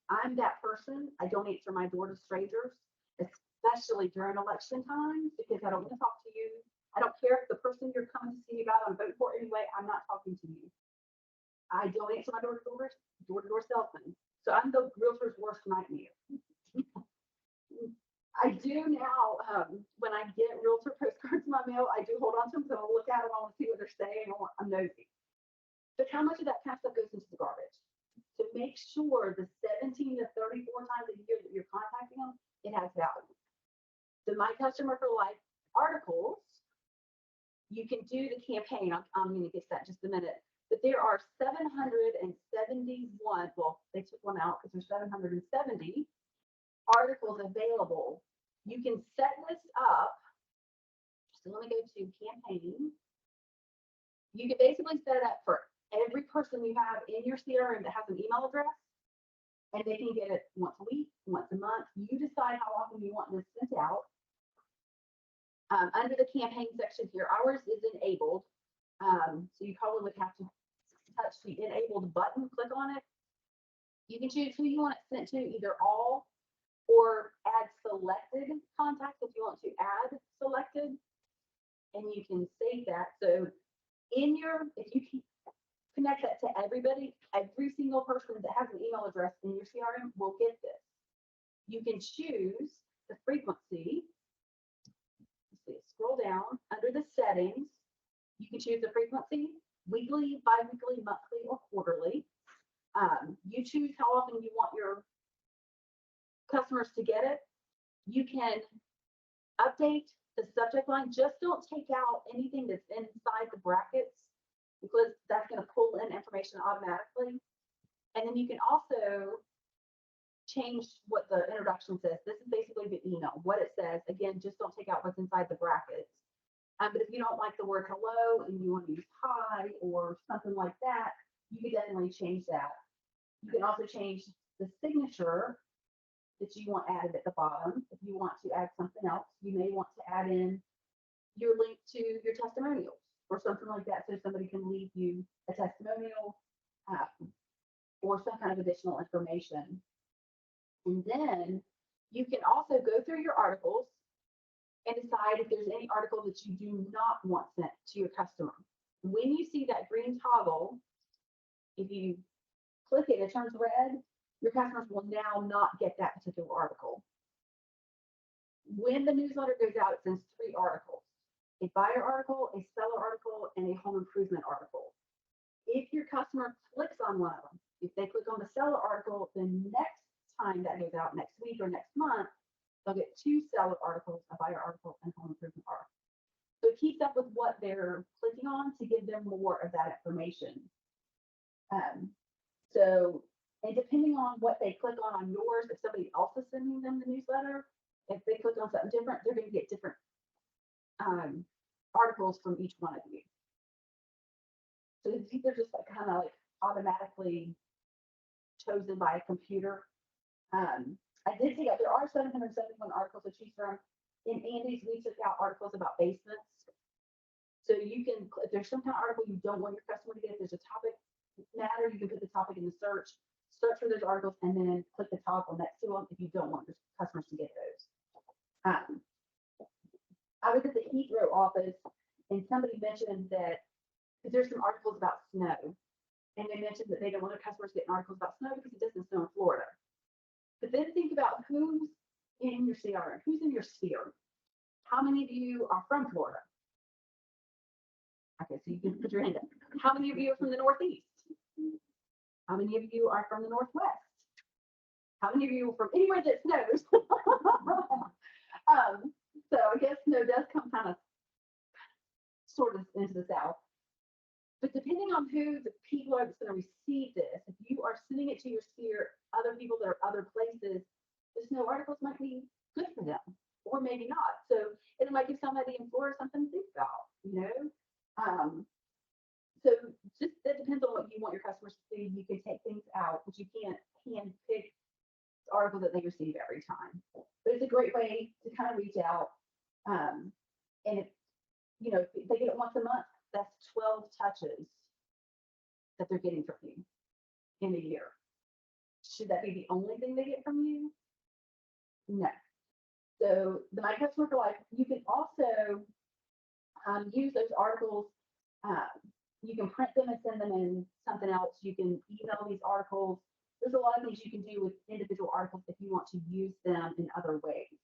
C: I'm that person. I don't answer my door to strangers, especially during election time, because I don't want to talk to you. I don't care if the person you're coming to see me about I'm voting for anyway, I'm not talking to you. I don't answer my door-to-door salesman. So I'm the realtor's worst nightmare. I do now, when I get realtor postcards in my mail, I do hold on to them, so I'll look at them, I want to see what they're saying, I'm nosy. But how much of that kind of stuff goes into the garbage? So make sure the 17 to 34 times a year that you're contacting them, it has value. So My Customer for Life articles, you can do the campaign, I'm going to get to that in just a minute, but there are 771, well, they took one out because there's 770 articles available. You can set this up. So let me go to campaign. You can basically set it up for every person you have in your CRM that has an email address, and they can get it once a week, once a month. You decide how often you want this sent out. Under the campaign section here, ours is enabled. So you probably would have to touch the enabled button, click on it. You can choose who you want it sent to, either all or add selected contacts if you want to add selected, and you can save that. So if you connect that to everybody, every single person that has an email address in your CRM will get this. You can choose the frequency. Let's see, scroll down under the settings. You can choose the frequency, weekly, bi-weekly, monthly, or quarterly. You choose how often you want your customers to get it. You can update the subject line. Just don't take out anything that's inside the brackets, because that's going to pull in information automatically. And then you can also change what the introduction says. This is basically the email, what it says. Again, just don't take out what's inside the brackets. But if you don't like the word hello and you want to use hi or something like that, you can definitely change that. You can also change the signature that you want added at the bottom. If you want to add something else, you may want to add in your link to your testimonials or something like that, so somebody can leave you a testimonial or some kind of additional information. And then you can also go through your articles and decide if there's any article that you do not want sent to your customer. When you see that green toggle, if you click it, it turns red, your customers will now not get that particular article. When the newsletter goes out, it sends 3 articles: a buyer article, a seller article, and a home improvement article. If your customer clicks on one of them, if they click on the seller article, the next time that goes out, next week or next month, they'll get 2 seller articles, a buyer article, and home improvement article. So it keeps up with what they're clicking on to give them more of that information. And depending on what they click on yours, if somebody else is sending them the newsletter, if they click on something different, they're going to get different articles from each one of you. So they're just like kind of like automatically chosen by a computer. I did see there are 771 articles to choose from. In Andy's, we took out articles about basements. So you can, if there's some kind of article you don't want your customer to get, if there's a topic matter, you can put the topic in the search for those articles, and then click the toggle next to them if you don't want your customers to get those. I was at the Heathrow office, and somebody mentioned that because there's some articles about snow, and they mentioned that they don't want their customers getting articles about snow because it doesn't snow in Florida. But then think about who's in your CRM, who's in your sphere. How many of you are from Florida? Okay, so you can put your hand up. How many of you are from the Northeast? How many of you are from the Northwest? How many of you are from anywhere that snows? So I guess snow does come kind of sort of into the South. But depending on who the people are that's going to receive this, if you are sending it to your sphere, other people that are other places, the snow articles might be good for them, or maybe not. So it might give somebody in Florida something to think about, you know? So just that depends on what you want your customers to see. You can take things out, but you can't hand pick the article that they receive every time. But it's a great way to kind of reach out. And if, you know, if they get it once a month, that's 12 touches that they're getting from you in a year. Should that be the only thing they get from you? No. So the My Customer for Life, you can also use those articles. You can print them and send them in something else. You can email these articles. There's a lot of things you can do with individual articles if you want to use them in other ways.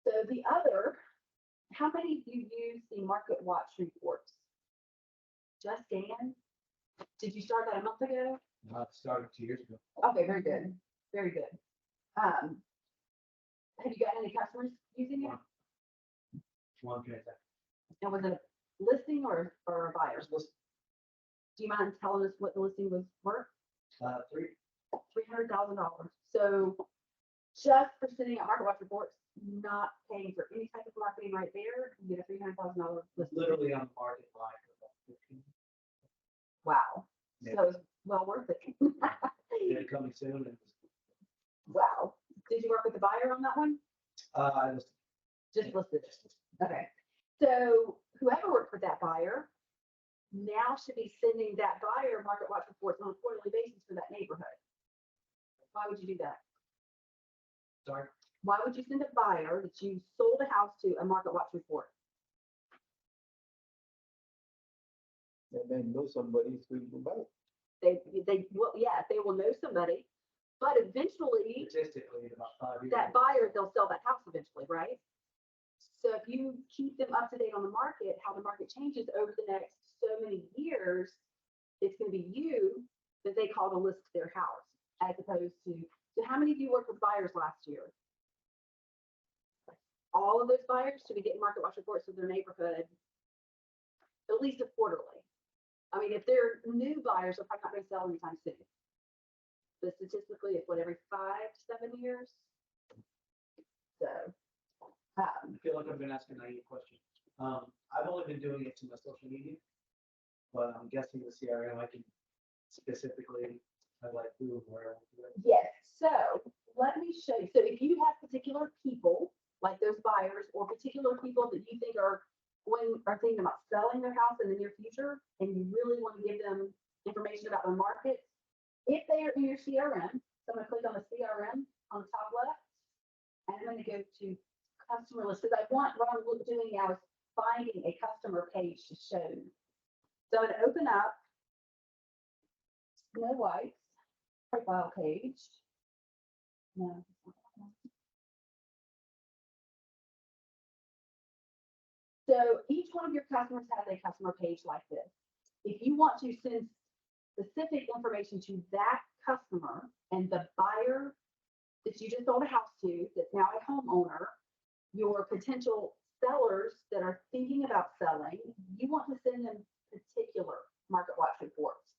C: So the other, how many of you use the Market Watch reports? Just Dan? Did you start that a month ago?
G: Started 2 years ago.
C: Okay, very good. Very good. Have you got any customers using it?
G: One transaction.
C: And was it a listing or a buyer? Do you mind telling us what the listing was worth? $300,000. So just for sitting at Market Watch reports, not paying for any type of marketing right there, you get a $300,000 listing.
G: Literally on the market line for about 15.
C: Wow.
G: Yeah.
C: So it's well worth it.
G: They're coming soon. And,
C: Wow. Did you work with the buyer on that one?
G: I was
C: Just listed. Okay. So whoever worked with that buyer now should be sending that buyer Market Watch reports on a quarterly basis for that neighborhood. Why would you do that?
G: sorry.
C: Why would you send a buyer that you sold a house to a Market Watch report?
E: And then know somebody who will buy it.
C: They well, yeah, they will know somebody, but eventually
G: Statistically, in about 5 years.
C: that buyer, they'll sell that house eventually, right? So if you keep them up to date on the market, how the market changes over the next so many years, it's going to be you that they call to list their house, as opposed to, so how many of you worked with buyers last year? All of those buyers should be getting Market Watch reports of their neighborhood, at least a quarterly. I mean, if they're new buyers, they're probably not going to sell anytime soon. but statistically, it's what, every 5 to 7 years? So,
G: I feel like I've been asking a naive question. I've only been doing it to my social media, but I'm guessing the CRM, I can specifically highlight who and where I want to do it.
C: yes, so let me show you. So if you have particular people, like those buyers, or particular people that you think are thinking about selling their house in the near future, and you really want to give them information about their market, if they are in your CRM, so I'm gonna click on the CRM on the top left, and I'm gonna go to customer list, because what I'm doing now is finding a customer page to show you. So I'm gonna open up Snow White's profile page. No. So each one of your customers has a customer page like this. If you want to send specific information to that customer and the buyer that you just sold a house to, that's now a homeowner, your potential sellers that are thinking about selling, you want to send them particular market watch reports.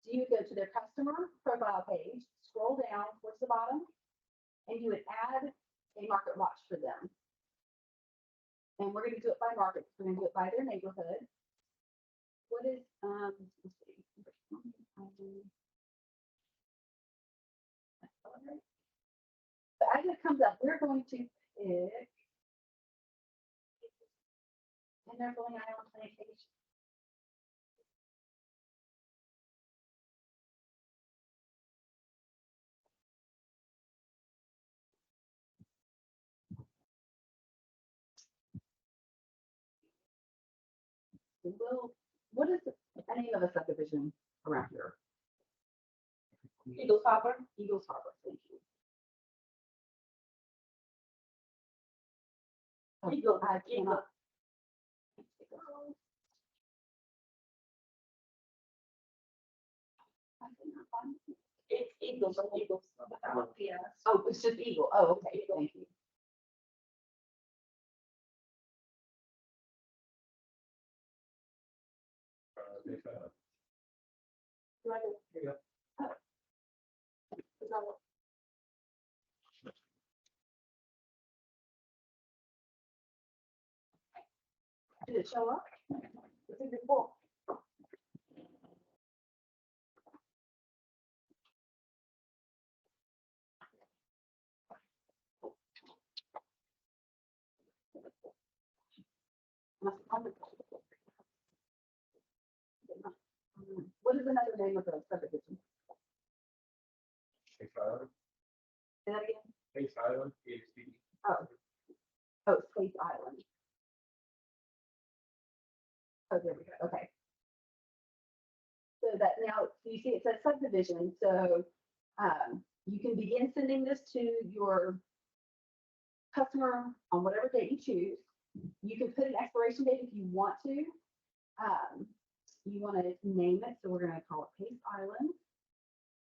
C: So you would go to their customer profile page, scroll down towards the bottom, and you would add a market watch for them. And we're going to do it by market. We're going to do it by their neighborhood. What is, let's see. But as it comes up, we're going to pick, and they're going out on plantation. Well, what is the name of a subdivision around here?
B: Eagles Harbor.
C: Eagles Harbor, thank you. Oh,
B: Eagle,
C: I cannot. I cannot find it.
B: It's Eagles, without PS.
C: Oh, it's just Eagle. Oh, okay, thank you.
B: Right.
G: Here you go.
B: Is that what-
C: Did it show up?
B: It's in before.
C: What is another name of the subdivision?
F: Face Island,
C: Say that again?
F: Face Island, PhD.
C: Oh, Space Island. Oh, there we go, okay. So that now, so you see it says subdivision, so you can begin sending this to your customer on whatever date you choose. You can put an expiration date if you want to. You want to name it, so we're going to call it Pace Island.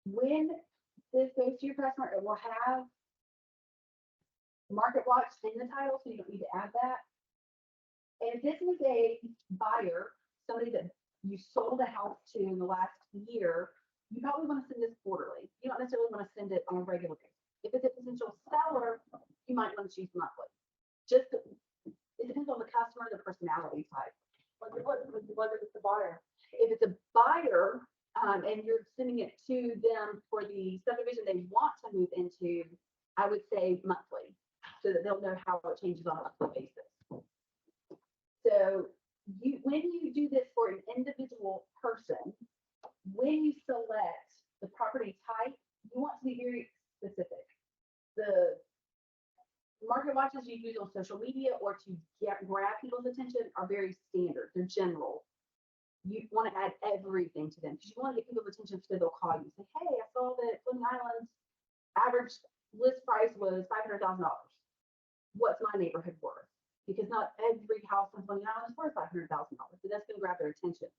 C: When this goes to your customer, it will have Market Watch in the title, so you don't need to add that. And if this is a buyer, somebody that you sold a house to in the last year, you probably want to send this quarterly. You don't necessarily want to send it on a regular basis. If it's a potential seller, you might want to choose monthly. Just, it depends on the customer, the personality type.
B: What if it's the buyer?
C: If it's a buyer, and you're sending it to them for the subdivision they want to move into, I would say monthly, so that they'll know how it changes on a monthly basis. So when you do this for an individual person, when you select the property type, you want to be very specific. The market watches you use on social media or to grab people's attention are very standard. They're general. You want to add everything to them because you want to get people's attention so they'll call you and say, hey, I saw that Flynn Island's average list price was $500,000. What's my neighborhood worth? Because not every house in Flynn Island is worth $500,000. So that's going to grab their attention.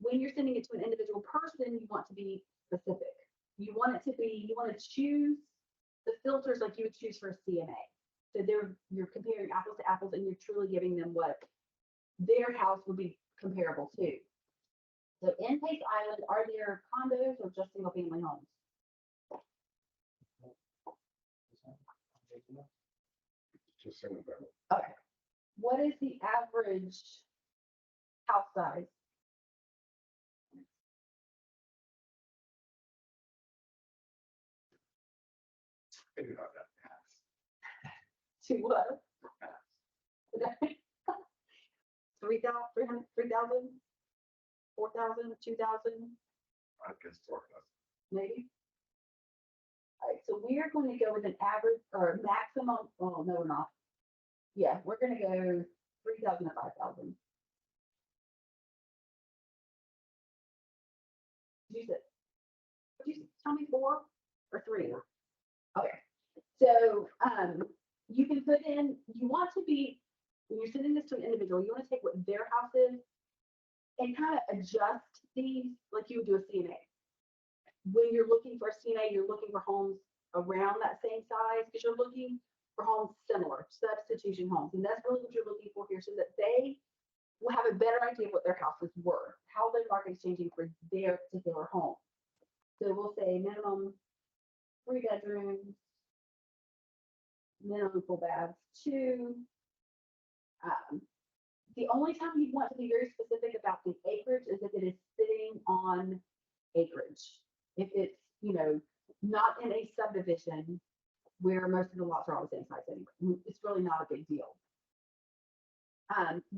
C: When you're sending it to an individual person, you want to be specific. You want to choose the filters like you would choose for a CMA. So you're comparing apples to apples and you're truly giving them what their house would be comparable to. So in Pace Island, are there condos or just single family homes?
F: Just send it back.
C: Okay. What is the average house size?
D: Maybe not that fast.
C: To what? 3,000, 3,000, 4,000, 2,000,
F: I guess talk about
C: maybe? All right, so we are going to go with an average or maximum, oh, no, we're not. Yeah, we're gonna go 3,000 to 5,000. Did you tell me 4 or 3? Okay, so, you can put in, you want to be, when you're sending this to an individual, you want to take what their house is and kind of adjust these like you would do a CNA. When you're looking for a CNA, you're looking for homes around that same size because you're looking for homes similar, substitution homes. And that's really what you're looking for here so that they will have a better idea of what their house is worth, how their market is changing for their particular home. So we'll say minimum 3 bedrooms, minimum full baths, 2. The only time you want to be very specific about the acreage is if it is sitting on acreage. If it's, not in a subdivision where most of the lots are all the same size anyway. It's really not a big deal.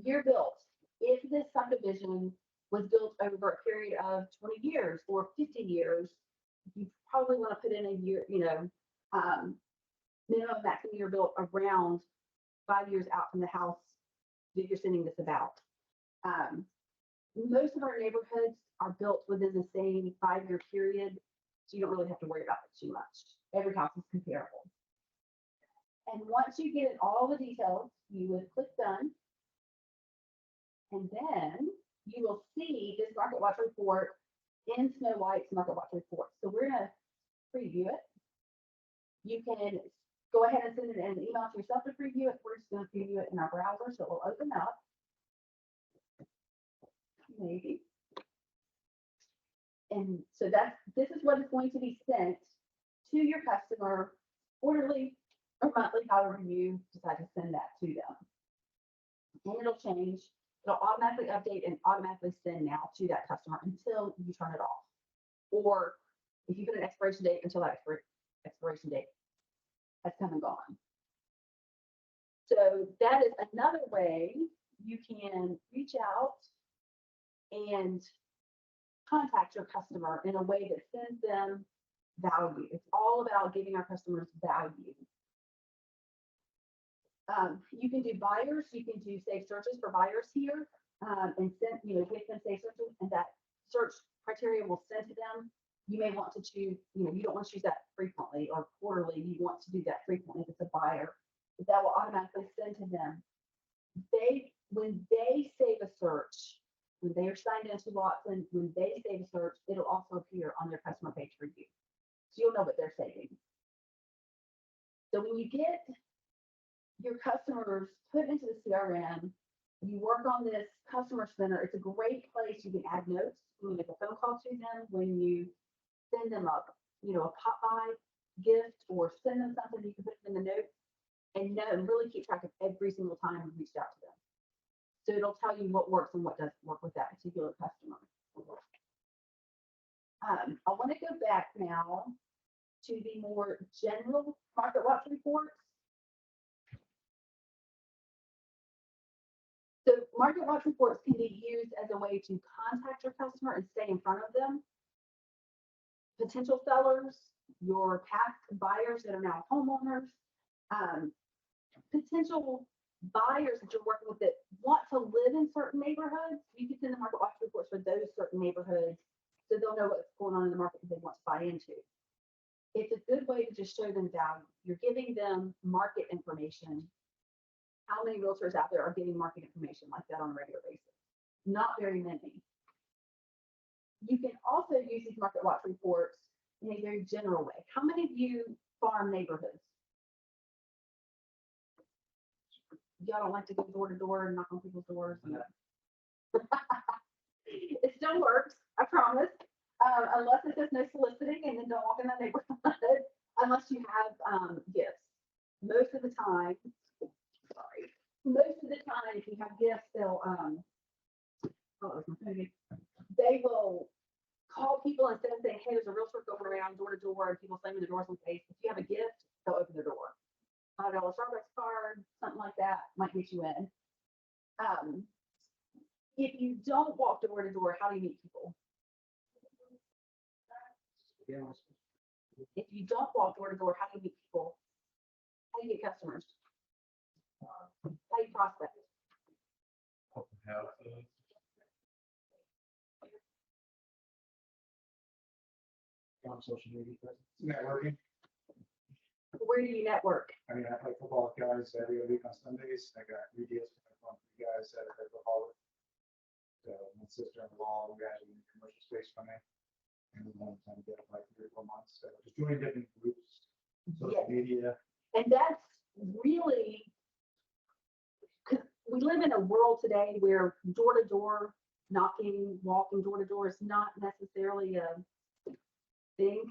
C: Year built. If this subdivision was built over a period of 20 years or 50 years, you probably want to put in a year, minimum maximum year built around 5 years out from the house that you're sending this about. Most of our neighborhoods are built within the same 5-year period, so you don't really have to worry about it too much. Every house is comparable. And once you get all the details, you would click done. And then you will see this Market Watch report in Snow White's Market Watch report. So we're going to preview it. You can go ahead and send it in an email to yourself to preview it. We're just going to preview it in our browser, so it will open up. Maybe. And so this is what is going to be sent to your customer quarterly or monthly, however you decide to send that to them. And it'll change. It'll automatically update and automatically send now to that customer until you turn it off. Or if you put an expiration date until that expiration date has come and gone. So that is another way you can reach out and contact your customer in a way that sends them value. It's all about giving our customers value. You can do buyers, you can do save searches for buyers here, and send, give them save searches, and that search criteria will send to them. You may want to choose, you don't want to choose that frequently or quarterly. You want to do that frequently if it's a buyer, but that will automatically send to them. When they save a search, when they are signed into Watson, when they save a search, it'll also appear on their customer page for you. So you'll know what they're saving. So when you get your customers put into the CRM, you work on this customer center. It's a great place. You can add notes. You can make a phone call to them when you send them a pop-by gift or send them something. You can put it in the notes and really keep track of every single time you reached out to them. So it'll tell you what works and what doesn't work with that particular customer. I want to go back now to the more general Market Watch reports. So Market Watch reports can be used as a way to contact your customer and stay in front of them. Potential sellers, your past buyers that are now homeowners, potential buyers that you're working with that want to live in certain neighborhoods, you can send the Market Watch reports for those certain neighborhoods so they'll know what's going on in the market that they want to buy into. It's a good way to just show them value. You're giving them market information. How many realtors out there are getting market information like that on a regular basis? Not very many. You can also use these Market Watch reports in a very general way. How many of you farm neighborhoods? Y'all don't like to go door to door and knock on people's doors? It still works, I promise. Unless it says no soliciting, and then don't walk in that neighborhood unless you have gifts. Most of the time, there's a realtor going around door to door and people slamming the doors in the face, if you have a gift, they'll open the door. $5 Starbucks card, something like that might get you in. If you don't walk door to door, how do you meet people?
G: Yeah.
C: If you don't walk door to door, how do you meet people? How do you get customers? How do you prospect?
G: On social media presence.
H: Networking.
C: Where do you network?
H: I mean, I play football with guys every other week on Sundays. I got 3 deals from 3 guys that are alcoholic. So my sister-in-law, we got in the commercial space from me. And we want to get like 3 or 4 months. So just doing different groups, social
C: Yes.
H: media.
C: And that's really, 'cause we live in a world today where door to door knocking, walking door to door is not necessarily a thing.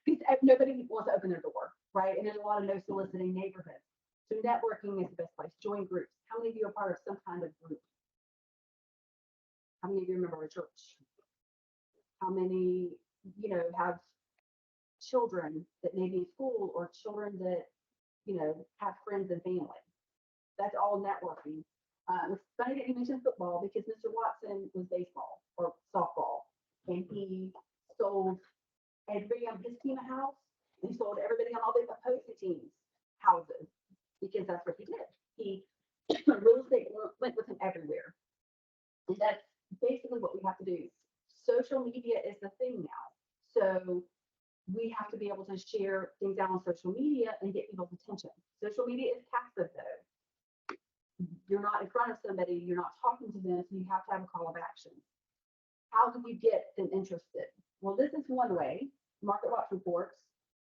C: Because nobody wants to open their door, right? And there's a lot of no soliciting neighborhoods. So networking is the best place. Join groups. How many of you are part of some kind of group? How many of you remember a church? How many, have children that may be in school or children that, have friends and family? That's all networking. It's funny that you mentioned football because Mr. Watson was baseball or softball, and he sold everybody on his team a house, and he sold everybody on all the opposing teams houses because that's what he did. He real estate went with him everywhere, and that's basically what we have to do. Social media is the thing now, so we have to be able to share things out on social media and get people's attention. Social media is passive though. You're not in front of somebody, you're not talking to them, so you have to have a call of action. How do you get them interested? Well, this is one way, market watch reports.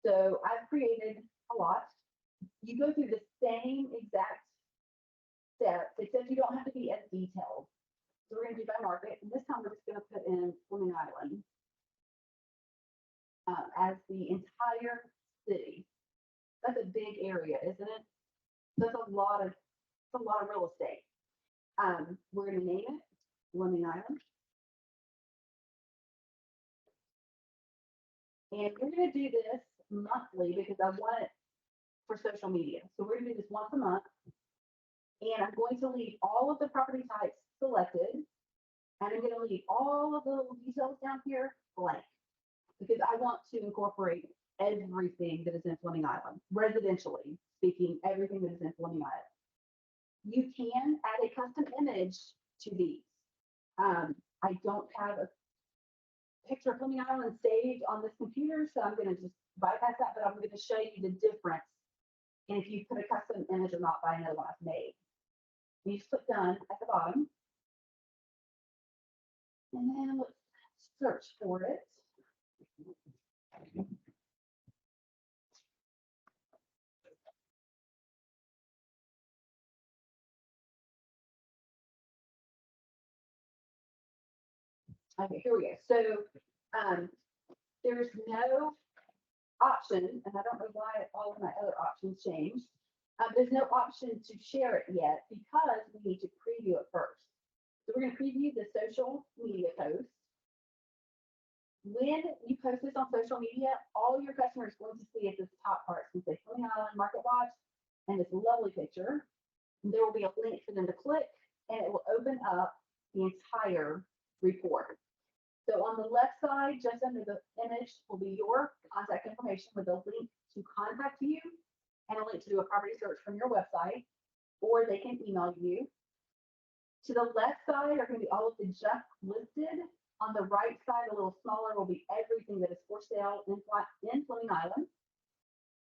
C: So I've created a lot. You go through the same exact steps, except you don't have to be as detailed. So we're gonna do by market, and this time we're just gonna put in Fleming Island as the entire city. That's a big area, isn't it? That's a lot of real estate. We're gonna name it Fleming Island. And we're gonna do this monthly because I want it for social media. So we're gonna do this once a month. And I'm going to leave all of the property types selected. And I'm gonna leave all of the little details down here blank. Because I want to incorporate everything that is in Fleming Island, residentially speaking, everything that is in Fleming Island. You can add a custom image to these. I don't have a picture of Fleming Island saved on this computer, so I'm gonna just bypass that, but I'm gonna show you the difference. And if you put a custom image or not by another one I've made. You just click done at the bottom. And then let's search for it. Okay, here we go. So there's no option, and I don't know why all of my other options changed. There's no option to share it yet because we need to preview it first. So we're going to preview the social media post. When you post this on social media, all your customers are going to see at this top part, since they Fleming Island Market Watch and this lovely picture. There will be a link for them to click, and it will open up the entire report. So on the left side, just under the image, will be your contact information with a link to contact you and a link to do a property search from your website, or they can email you. To the left side are going to be all of the just listed. On the right side, a little smaller, will be everything that is for sale in Fleming Island.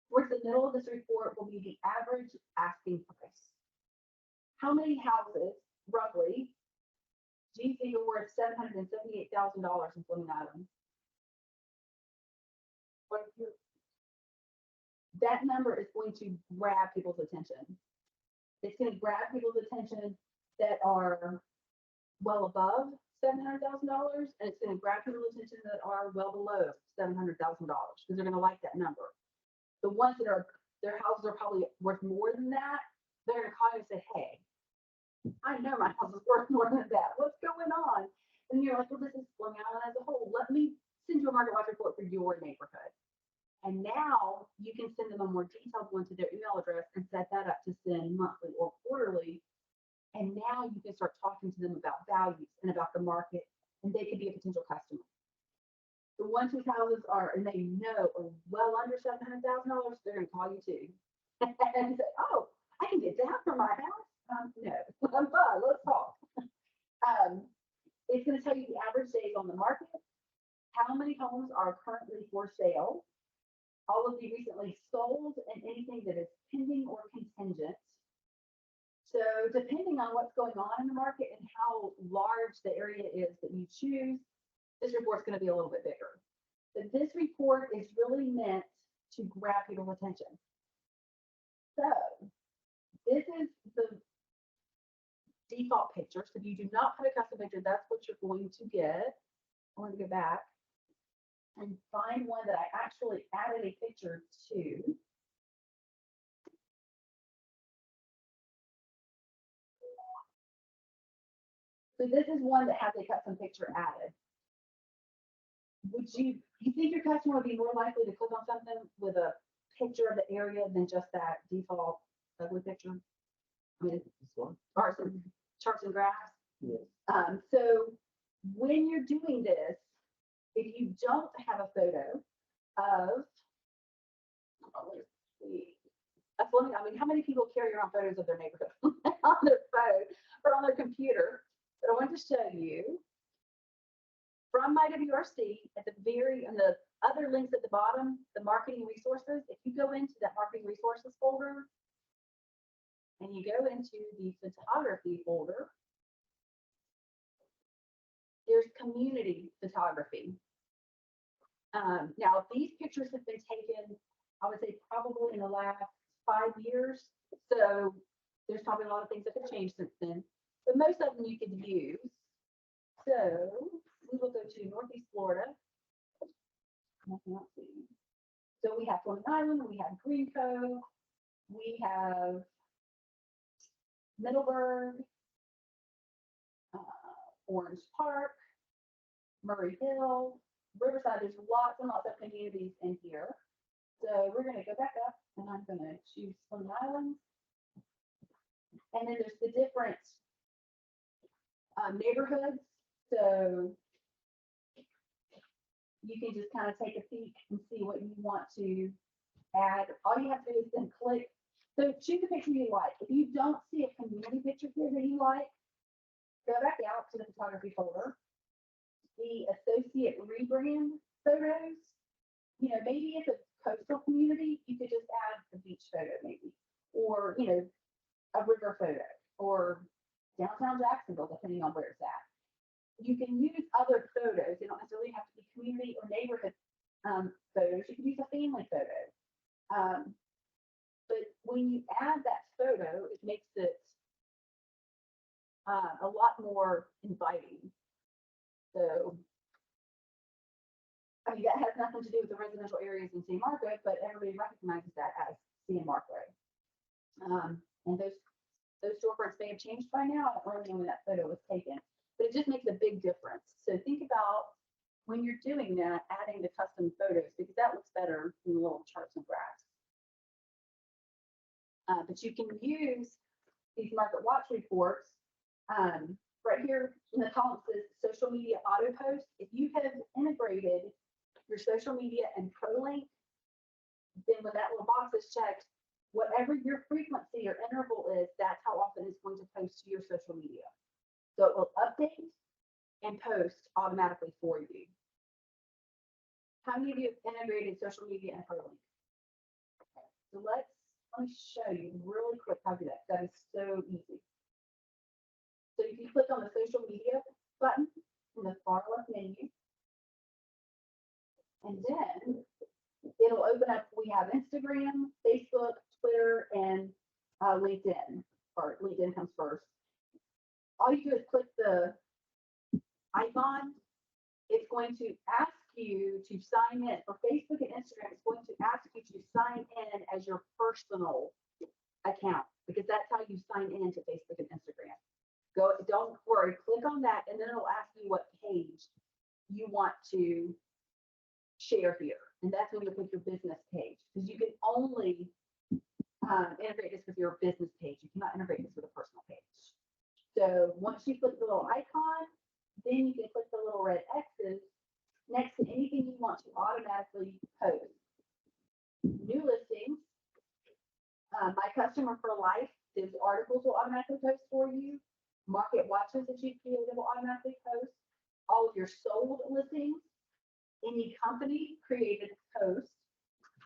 C: Towards the middle of this report will be the average asking price. How many houses, roughly, do you think are worth $778,000 in Fleming Island? That number is going to grab people's attention. It's going to grab people's attention that are well above $700,000, and it's going to grab people's attention that are well below $700,000 because they're going to like that number. The ones that are, their houses are probably worth more than that, they're going to call you and say, hey, I know my house is worth more than that. What's going on? And you're like, well, this is Fleming Island as a whole. Let me send you a market watch report for your neighborhood. And now you can send them a more detailed one to their email address and set that up to send monthly or quarterly. And now you can start talking to them about values and about the market, and they could be a potential customer. The ones whose houses are, and they know are well under $700,000, they're gonna call you too. And say, oh, I can get that for my house? No, I'm fine, let's talk. It's gonna tell you the average days on the market, how many homes are currently for sale, all of the recently sold, and anything that is pending or contingent. So depending on what's going on in the market and how large the area is that you choose, this report's going to be a little bit bigger. But this report is really meant to grab people's attention. So this is the default picture. So if you do not put a custom picture, that's what you're going to get. I want to go back and find one that I actually added a picture to. So this is one that has a custom picture added. Would you think your customer would be more likely to click on something with a picture of the area than just that default ugly picture? I mean,
E: This one?
C: or some charts and graphs.
E: Yes.
C: So when you're doing this, if you don't have a photo of, let's see, that's one thing. I mean, how many people carry around photos of their neighborhood on their phone or on their computer? But I want to show you from my WRC at the on the other links at the bottom, the marketing resources. If you go into that marketing resources folder and you go into the photography folder, there's community photography. Now, these pictures have been taken, I would say, probably in the last 5 years. So there's probably a lot of things that have changed since then. But most of them you could use. So we will go to Northeast Florida. So we have Fleming Island, we have Green Cove, we have Middleburg, Orange Park, Murray Hill, Riverside. There's lots and lots of communities in here. So we're going to go back up and I'm going to choose Fleming Island. And then there's the different neighborhoods. So you can just kind of take a peek and see what you want to add. All you have to do is then click. So choose a picture you like. If you don't see a community picture here that you like, go back out to the photography folder. The associate rebrand photos, you know, maybe it's a coastal community, you could just add a beach photo maybe, or, you know, a river photo, or downtown Jacksonville, depending on where it's at. You can use other photos. They don't necessarily have to be community or neighborhood photos. You can use a family photo. But when you add that photo, it makes it a lot more inviting. So, I mean, that has nothing to do with the residential areas in San Marco, but everybody recognizes that as San Marco. And those storefronts may have changed by now. I don't really know when that photo was taken, but it just makes a big difference. So think about when you're doing that, adding the custom photos, because that looks better than the little charts and graphs. But you can use these market watch reports. Right here in the column says social media auto post. If you have integrated your social media and ProLink, then when that little box is checked, whatever your frequency or interval is, that's how often it's going to post to your social media. So it will update and post automatically for you. How many of you have integrated social media and ProLink? So let me show you really quick how to do that. That is so easy. So if you click on the social media button in the far left menu, and then it'll open up, we have Instagram, Facebook, Twitter, and LinkedIn, or LinkedIn comes first. All you do is click the icon. It's going to ask you to sign in. For Facebook and Instagram, it's going to ask you to sign in as your personal account, because that's how you sign in to Facebook and Instagram. Don't worry, click on that, and then it'll ask you what page you want to share here. And that's when you put your business page, because you can only integrate this with your business page. You cannot integrate this with a personal page. So once you click the little icon, then you can click the little red X's next to anything you want to automatically post. New listings, My Customer for Life, those articles will automatically post for you. Market watches that you created will automatically post. All of your sold listings, any company created post,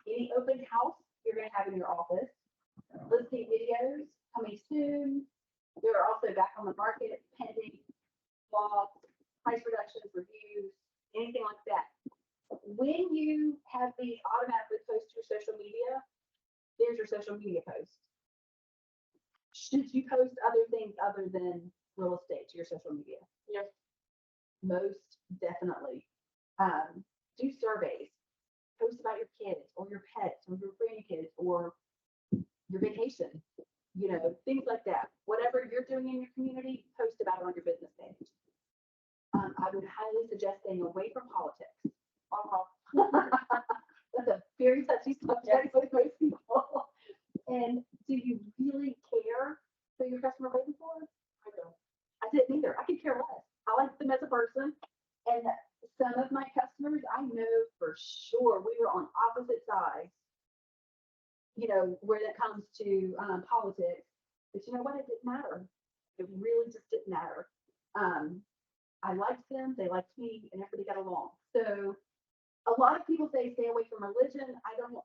C: any open house you're going to have in your office, listing videos coming soon. They're also back on the market, pending, blogs, price reductions, reviews, anything like that. When you have these automatically post to your social media, there's your social media post. Should you post other things other than real estate to your social media?
B: Yes.
C: Most definitely. Do surveys, post about your kids or your pets or your grandkids or your vacation, things like that. Whatever you're doing in your community, post about it on your business page. I would highly suggest staying away from politics. That's a very touchy subject with most people. And do you really care who your customer voted for? I don't. I didn't either. I could care less. I like them as a person. And some of my customers, I know for sure we were on opposite sides, when it comes to politics. But you know what? It didn't matter. It really just didn't matter. I liked them, they liked me, and everybody got along. So a lot of people say stay away from religion. I don't,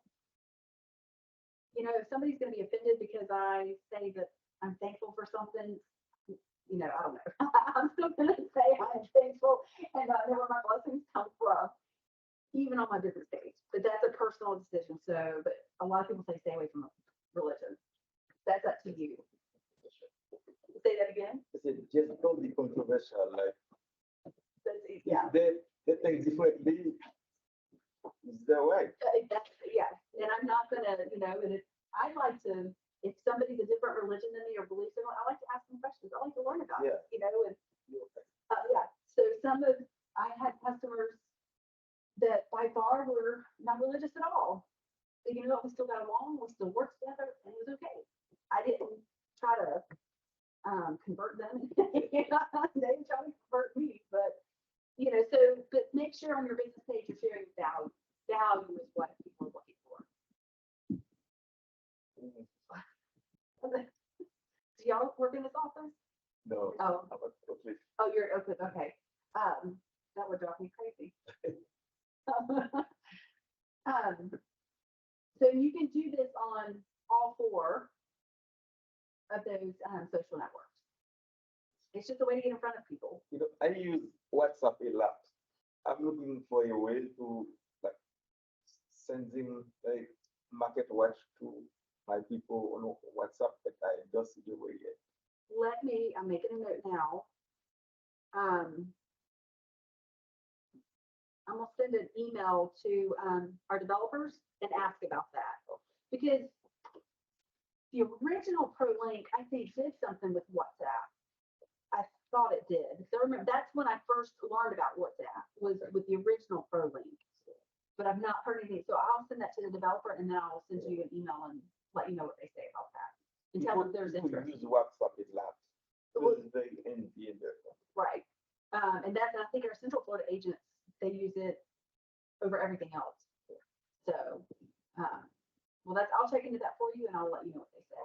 C: if somebody's going to be offended because I say that I'm thankful for something, I don't know. I'm still going to say I'm thankful and I know where my blessings come from, even on my business page. But that's a personal decision. So, but a lot of people say stay away from religion. That's up to you. Say that again.
E: I said, just don't be controversial. Like,
C: Yeah.
E: they think differently. It's their way.
C: Yeah, and I'm not gonna, and I'd like to, if somebody's a different religion than me or believes in one, I like to ask them questions. I like to learn about it, and yeah. So I had customers that by far were not religious at all. But we still got along, we still worked together, and it was okay. I didn't try to convert them. They didn't try to convert me, but but make sure on your business page you're sharing value. Value is what people are looking for. Do y'all work in this office?
E: No.
C: Oh.
E: I'm a complete-
C: Oh, you're open. Okay. That would drive me crazy. So you can do this on all 4 of those social networks. It's just a way to get in front of people.
E: I use WhatsApp a lot. I'm looking for a way to sending market watch to my people on WhatsApp, but I just see the way yet.
C: I'm making a note now. I'm gonna send an email to our developers and ask about that. Because the original ProLink, I think, did something with WhatsApp. I thought it did. So remember, that's when I first learned about WhatsApp, was with the original ProLink. But I've not heard anything. So I'll send that to the developer and then I'll send you an email and let you know what they say about that. And tell them there's
E: People
C: interest.
E: use WhatsApp a lot.
C: Well,
E: It's very envy in there.
C: right. And I think our Central Florida agents, they use it over everything else. So, I'll check into that for you and I'll let you know what they say.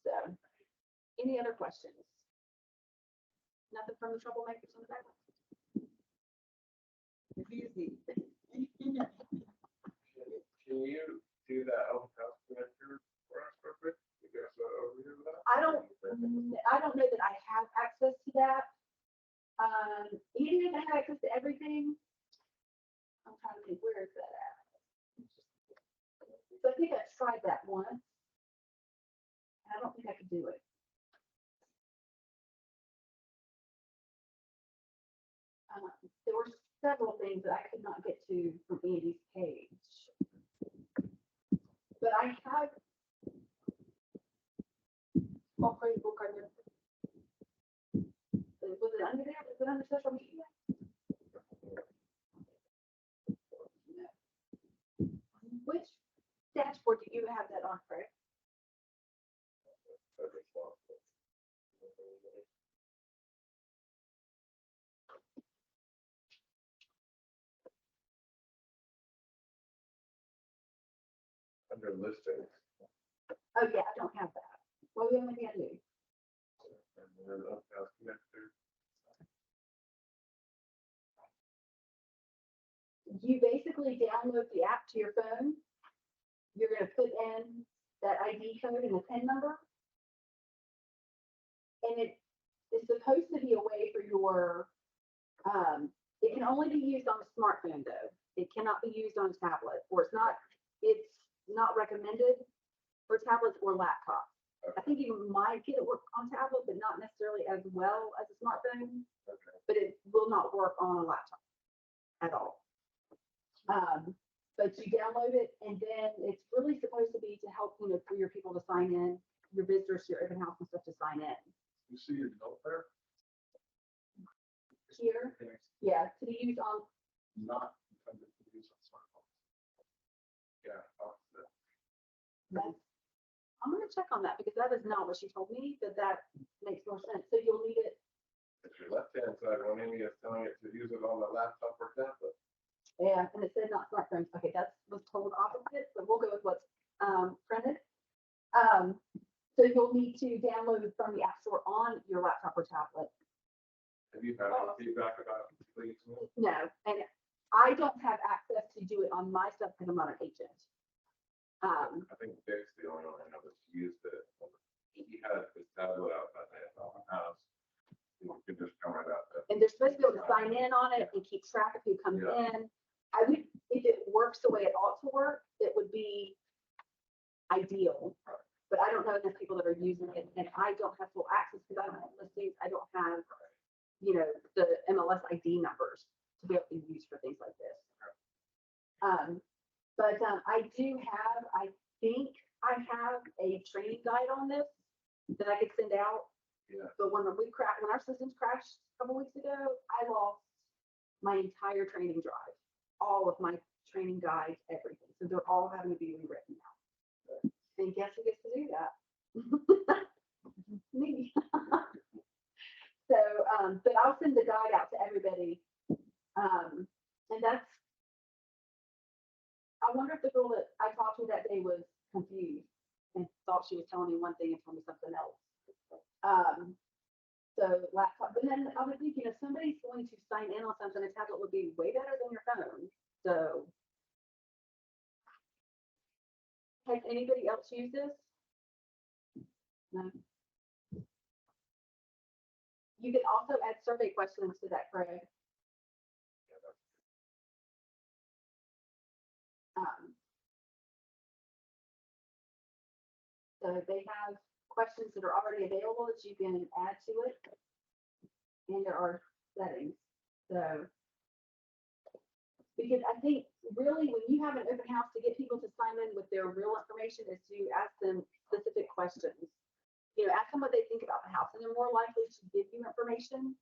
C: So, any other questions? Nothing from the troublemakers on the back? Easy.
F: Can you do that open house connector for us real quick? You guys overview of that?
C: I don't know that I have access to that. Even if I have access to everything, I'm trying to think, where is that at? So I think I tried that once. And I don't think I could do it. There were several things that I could not get to from Andy's page. But I have. Oh, Facebook, was it under there? Was it under social media? have that on, correct?
F: Under listings.
C: Oh, yeah, I don't have that. What do you want me to do?
F: And then up house connector.
C: You basically download the app to your phone. You're gonna put in that ID code and the PIN number. And it is supposed to be a way for your, it can only be used on a smartphone though. It cannot be used on a tablet, or it's not recommended for tablets or laptops. I think you might get it work on tablet, but not necessarily as well as a smartphone, but it will not work on a laptop at all. But you download it, and then it's really supposed to be to help, for your people to sign in, your visitors, your open house and stuff to sign in.
F: You see a note there?
C: Here, yeah, to be used on,
F: Not intended to be used on smartphones. Yeah.
C: that's, I'm gonna check on that, because that is not what she told me, but that makes more sense. So you'll need it,
F: If your left-hand side, when Amy is telling it to use it on the laptop or tablet.
C: yeah, and it said not smartphones. Okay, that's was told opposite, but we'll go with what's printed. So you'll need to download it from the App Store on your laptop or tablet.
F: Have you had any feedback about please?
C: No, and I don't have access to do it on my stuff because I'm not an agent.
F: I think Dick's the only one I know that's used it. He had his tablet out that day at the open house. You could just come right out there.
C: And they're supposed to be able to sign in on it and keep track of who comes
F: Yeah.
C: in. I would, if it works the way it ought to work, it would be ideal. But I don't know enough people that are using it, and I don't have full access because I don't have listings. I don't have, the MLS ID numbers to be able to use for things like this. But I do have, I think I have a training guide on this that I could send out.
F: Yeah.
C: But when our systems crashed a couple weeks ago, I lost my entire training drive, all of my training guides, everything. So they're all having to be rewritten now. And guess who gets to do that? Me. So, but I'll send the guide out to everybody. And that's, I wonder if the girl that I talked to that day was confused and thought she was telling me one thing and told me something else. So laptop, but then I was thinking if somebody's going to sign in on something, a tablet would be way better than your phone. So. Has anybody else used this? No. You can also add survey questions to that, Craig. So they have questions that are already available that you can add to it. And there are settings. So, because I think really when you have an open house, to get people to sign in with their real information is to ask them specific questions. Ask them what they think about the house, and they're more likely to give you information,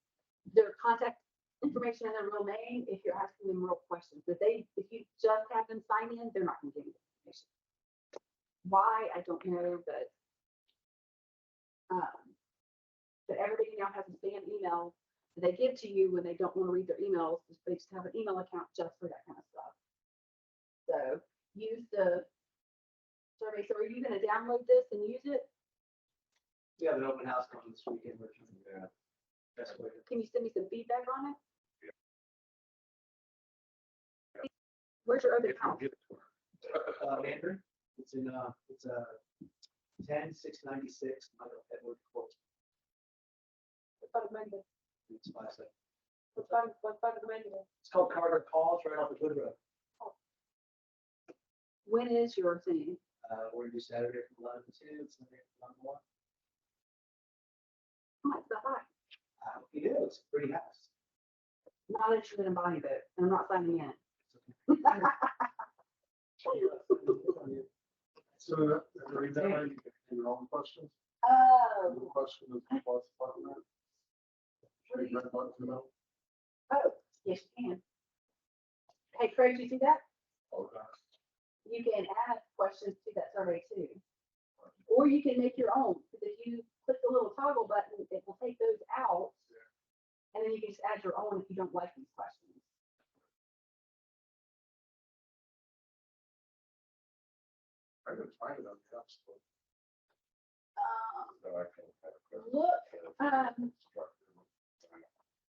C: their contact information and their real name, if you're asking them real questions. If you just have them sign in, they're not going to give you information. Why, I don't know, but everybody now has a spam email that they give to you when they don't want to read their emails. They just have an email account just for that kind of stuff. So use the survey. So are you going to download this and use it?
G: We have an open house coming this weekend.
F: Yeah.
G: That's what.
C: Can you send me some feedback on it? Where's your open house?
G: Andrew, it's in, it's 10-696 Michael Edward Court.
C: What part of Mendon?
G: It's 5 seconds.
C: What part of Mendon?
G: It's called Carter Falls, right off the Good Road.
C: When is your thing?
G: We're gonna do Saturday from 11 to 2, and Sunday from 1 to 1.
C: Oh, it's that high.
G: It is, pretty house.
C: Not interested in buying it, and I'm not signing in.
H: So, read that, right? Your own questions?
C: Oh,
H: The question is, what's the button there?
C: what do you-
H: Red button, no?
C: oh, yes, you can. Hey, Craig, you see that?
F: Okay.
C: You can add questions to that survey too. Or you can make your own, because if you click the little toggle button, it will take those out. And then you can just add your own if you don't like these questions.
F: I couldn't find it on the app store. So I can have a quick-
C: Look,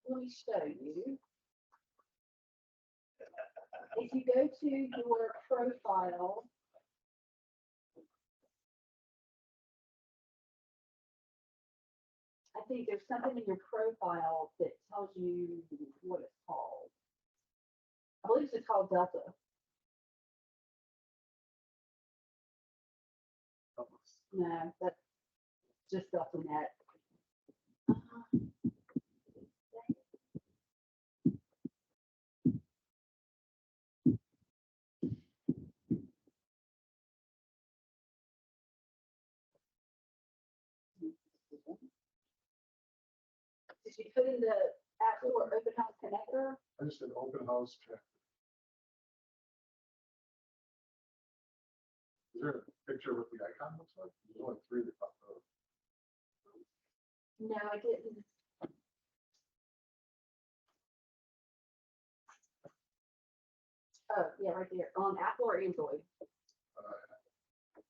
C: let me show you. If you go to your profile, I think there's something in your profile that tells you what it's called. I believe it's called Delta. No, that's just Delta.net. Did you put in the App Store Open House Connector?
H: I just did open house check. Is there a picture of what the icon looks like? There's only 3 that pop up.
C: No, I didn't. Oh, yeah, right there, on Apple or Android.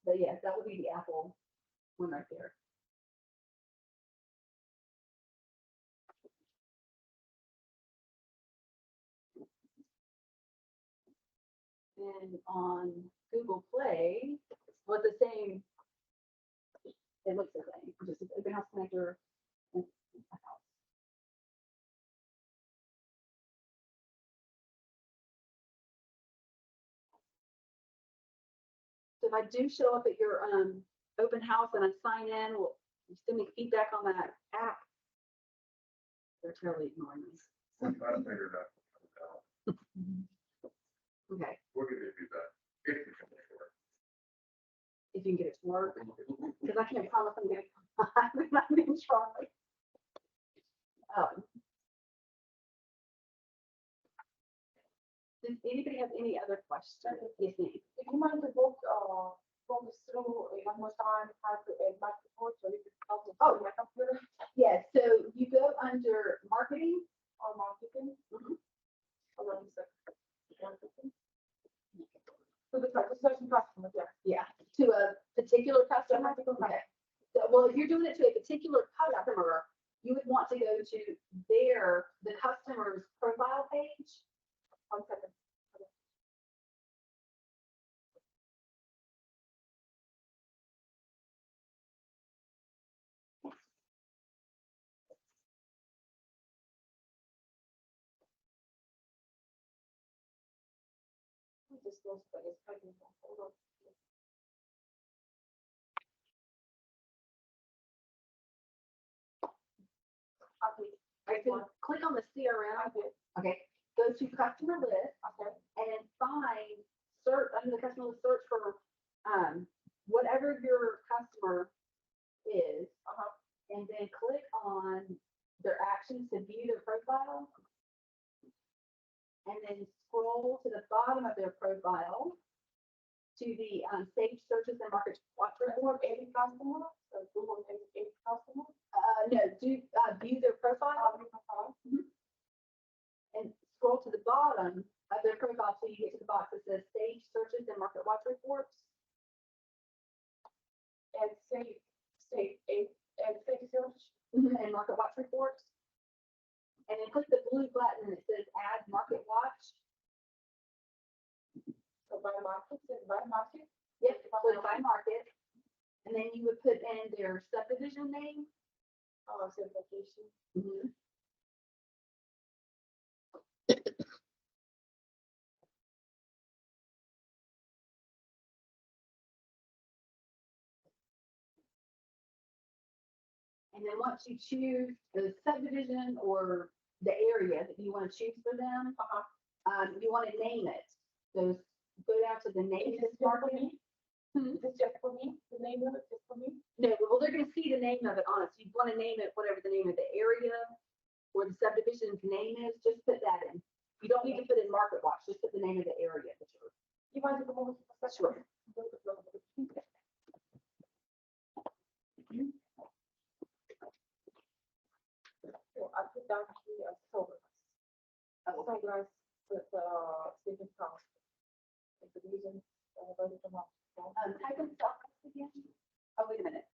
C: But yeah, that would be the Apple one right there. And on Google Play, with the same, it looks the same, just Open House Connector. And so if I do show up at your open house and I sign in, will you send me feedback on that app? They're totally ignoring me.
F: I figured out.
C: Okay,
F: We'll give you feedback. If we can make it work.
C: if you can get it to work, because I can't promise I'm gonna, I'm being try. Does anybody have any other questions? Yes, ma'am.
B: If you mind to walk us through one more time how to add my report, so you can help me
C: Oh.
B: on my computer
C: Yes, so you go under marketing.
B: or marketing. Hold on a second. Marketing. So the certain customer, yeah.
C: Yeah, to a particular customer. Okay. So, well, if you're doing it to a particular customer, you would want to go to the customer's profile page.
B: 1 second. Just lost that it's pregnant. Hold on. Okay.
C: Right, so click on the CRM.
B: I did.
C: Okay, go to customer list.
B: Okay.
C: And find, search, under the customer list, search for, whatever your customer is. And then click on their actions to view their profile. And then scroll to the bottom of their profile to the, saved searches and market watch report.
B: Every customer, so Google takes every customer.
C: No, view their profile. And scroll to the bottom of their profile till you get to the box that says stage searches and market watch reports.
B: And say search.
C: And market watch reports. And then click the blue button that says add market watch.
B: So by market,
C: Yep, click by market. And then you would put in their subdivision name.
B: certification.
C: And then once you choose the subdivision or the area that you want to choose for them, you want to name it. So go down to the name
B: Is
C: of
B: this
C: this
B: just for
C: market.
B: me? Is this just for me? The name of it just for me?
C: No, well, they're going to see the name of it on it. So you want to name it whatever the name of the area or the subdivision's name is, just put that in. You don't need to put in market watch, just put the name of the area that you're.
B: You want to go over to the
C: Sure.
B: using, ready to month.
C: Type in software again. Oh, wait a minute,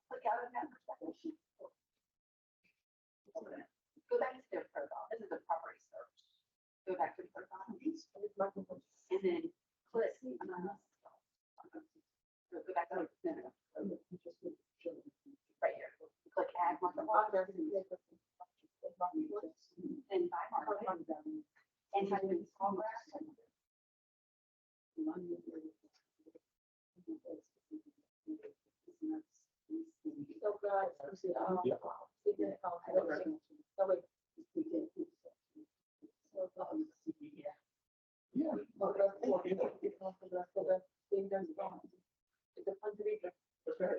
C: click out of that for a second. Go back to their profile. This is a property search. Go back to the profile. And then click. Go back to right here. Click add market watcher. And buy market. And type in software.
B: So guys, we did, everything. So wait.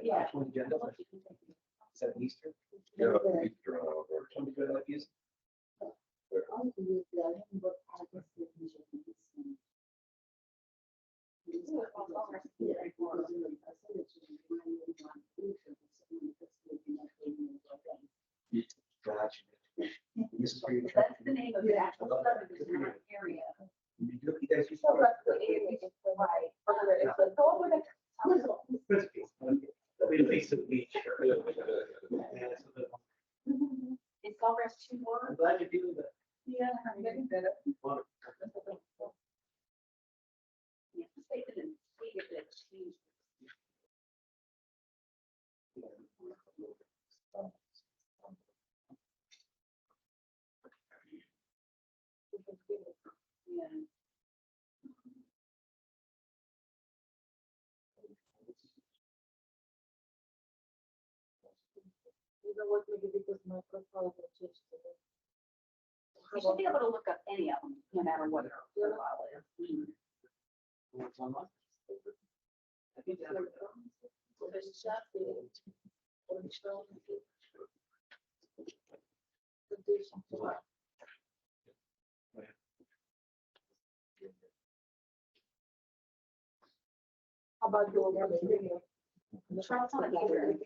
G: Yeah. One agenda. Is that Easter?
F: Yeah, Easter, or
G: Can we go to that piece? Gotcha. This is for your.
C: That's the name of the actual subdivision area.
G: You guys used
B: So
G: to-
B: that's the area, right, it's all over there.
G: It makes it beach. Yeah, it's a bit-
C: It's all rest two
G: I'm
C: words.
G: glad you're doing that.
B: Yeah, I'm getting better.
G: Wonderful.
C: Yeah, state it and see if it changed. Yeah.
B: You know what, maybe because my profile will change today.
C: You should be able to look up any of them, no matter what their profile is.
G: What's online?
B: I think that's. So there's a chat, or show. Condition to what? How about your video?
C: Try to find it.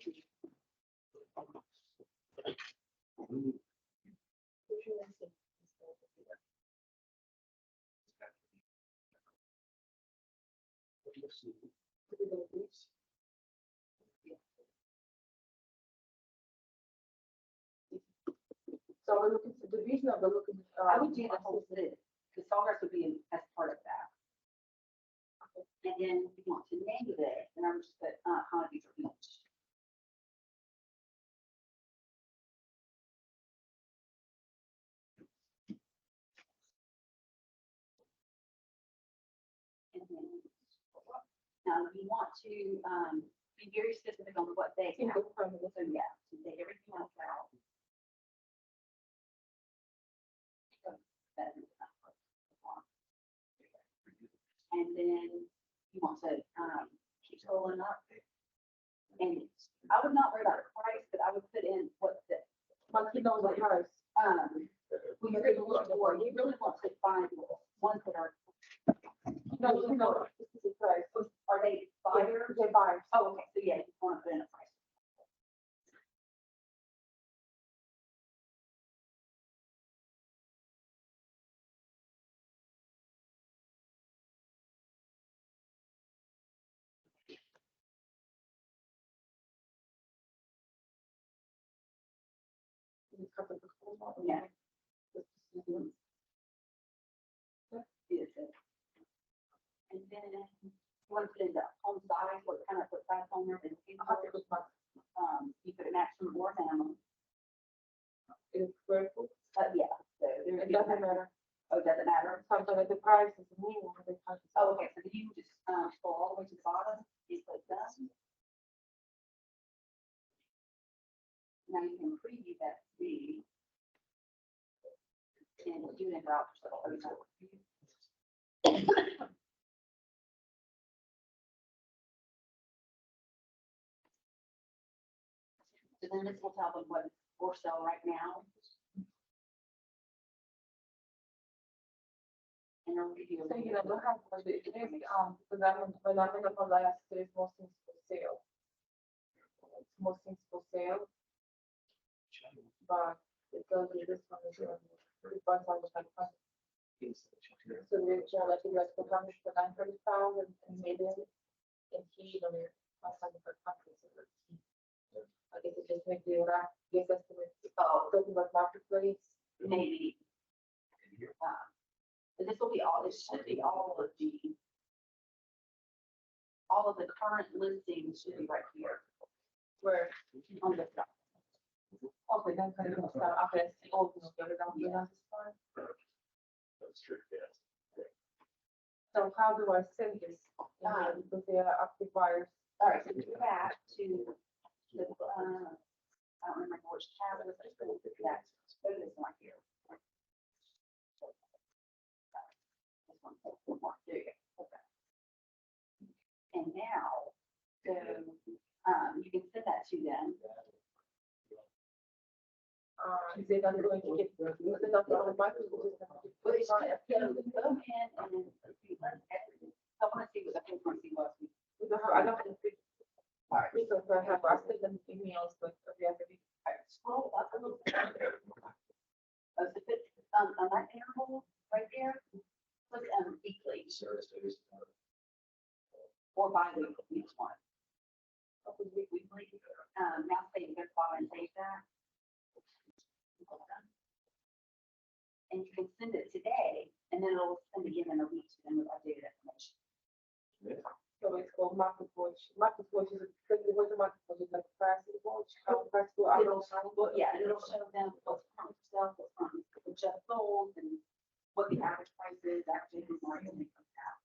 B: So we're looking for division, or we're looking.
C: I would do the whole thing. The sawgrass would be as part of that. And then if you want to name it, and I'm just put, quantity for each. And then, now, if you want to, be very specific on what they have, so yeah, to take everything else out. And then you want to, keep scrolling up. And I would not worry about the price, but I would put in what the,
B: But you know the price.
C: when you're gonna look for, you really want to find ones that are,
B: No, this is the price.
C: are they buyers?
B: They buy.
C: Oh, okay, so yeah, you want to put in a price. Yeah. Is it? And then you want to put in the home size, what kind of, what size home you're looking for. You put a maximum or minimum.
B: It's square foot.
C: Yeah, so there's.
B: It doesn't matter.
C: Oh, it doesn't matter.
B: Sometimes the price is the minimum.
C: Oh, okay, so then you just, scroll all the way to the bottom, you click done. Now you can preview that speed. And do it in browser, so it's not- So then this will tell them what it's for sale right now. And it'll give you.
B: So, you know, don't have, like, it is, because I'm, when I'm in the last, there's more things for sale. It's more things for sale, but it does, this one is, 35,500. So we're trying to like the company for 935 and maybe and he, last time for conference. I guess it just make the, guess estimates, talking about marketplace.
C: maybe. But this will be all, this should be all of the current listings should be right here
B: Where,
C: on the top.
B: okay, then kind of, okay, oh, no, get it on, this one.
D: That's true, yes.
B: So how do I send this? Because they are active buyers.
C: All right, so go back to the, I don't remember which tab it was, but it's that, go to this one here. This one, there you go. Okay. And now, so, you can send that to them.
B: Is it not going to get, is it not on my?
C: But it's not, go in and see, I want to see what the frequency was.
B: I don't think,
C: All right,
B: because I have, I sent them emails, but we have to be.
C: all right, scroll up a little bit. Oh, so put, on that interval right there, click weekly or bi-weekly, each one. Weekly, now say you go file and save that. And you can send it today, and then it'll send again in a week to them with updated information.
B: So it's called market watch. Market watch is, what's the market watch? Is like price watch, price to
C: It'll, well, yeah, and it'll show them what's current for sale, what's current, what just sold, and what the average price is, actually, and more everything comes out.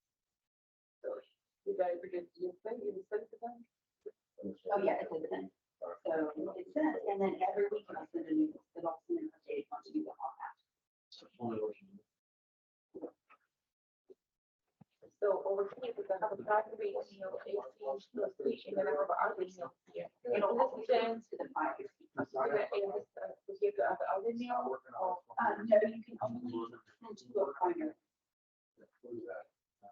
C: So,
B: you guys, because you send it to them.
C: oh yeah, it's a thing. So it's sent, and then every week I'll send a new, it'll send an update once you do the all that.
B: So over here, because I have a primary email, 18 plus 3, and then I have other email here.
C: It'll
B: This
C: send
B: is
C: to the buyers.
B: we get the other email, or
C: No, you can only send to a pointer.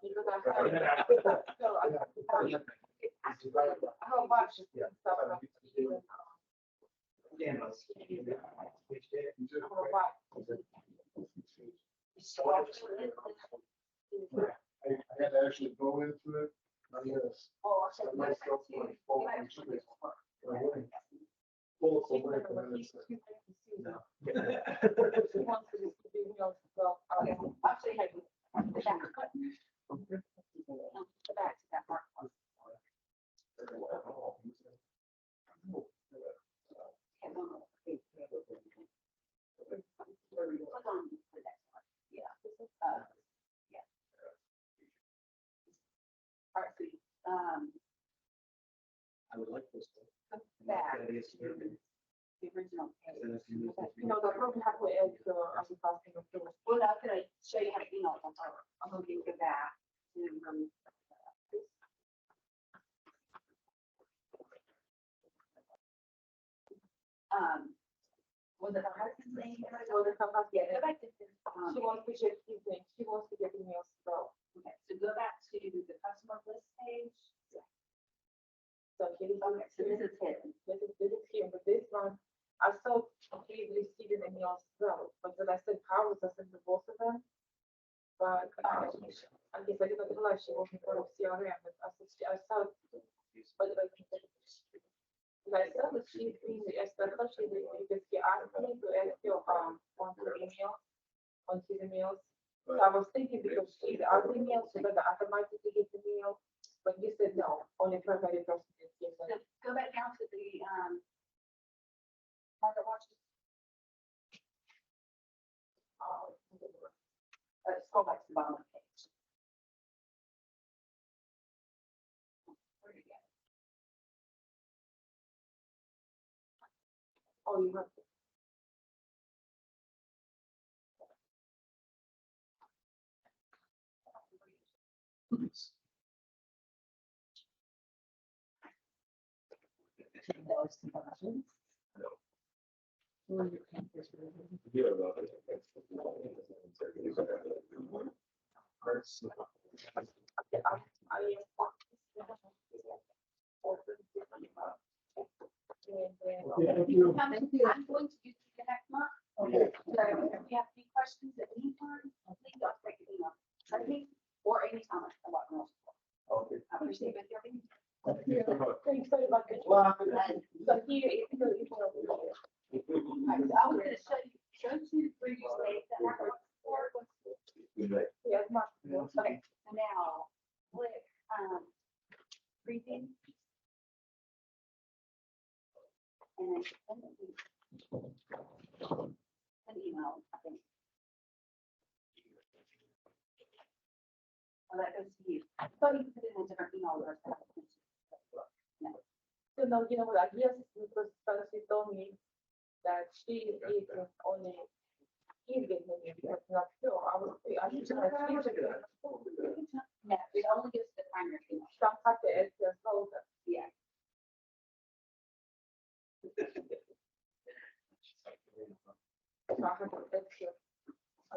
B: because I have, so I have a whole bunch of stuff.
G: Yeah.
H: I had to actually go into it. Yes.
C: Oh, I said,
H: I might go for like 4 months. Full for work, and then it's,
G: No.
C: actually, I do. The back button. The back to that mark. Click on the next one. Yeah. Yeah. All right, so,
G: I would like this.
C: back
G: That is-
C: to the original page.
B: No, the program have to add the advertising of the.
C: Well, I'm gonna show you how to email them. I'm gonna go back to, was it the husband thing?
B: So the company,
C: Yeah, go back to this.
B: she wants to get these things, she wants to get emails, so.
C: Okay, so go back to the customer list page.
B: So here is,
C: Okay, so this is hidden.
B: this is here, but this one, I saw he received an email as well, but then I said, how was I sent to both of them? But, I guess I didn't realize she wasn't part of CRM, but I said, I saw, but I think that. But I saw that she's doing the, especially because he asked me to add your, on her email, on his emails. So I was thinking because she's our email, so that I automatically get the mail, but you said no, only primary person can get
C: So
B: that.
C: go back down to the, market watches. Scroll back to the bottom of the page. Where did it go?
B: Oh, you have to.
C: Those two options.
H: thank you.
C: I'm going to use the next month. So if you have any questions at any time, please don't appreciate it. Everything.
B: Thanks so much.
H: Well,
B: So here, it's really important.
C: Alright, so I was gonna show you where you say that I work for.
B: Yeah, it's not.
C: Okay, so now, click, briefing. And then an email, I think. Oh, that goes to you. I thought you put it in a different email address.
B: So now, you know what, I guess because she told me that she is only, he's getting it, that's not sure. I should try to change it.
C: Yeah, it only gives the primary email.
B: Some have to ask their folder.
C: Yeah.
B: So I have to ask you.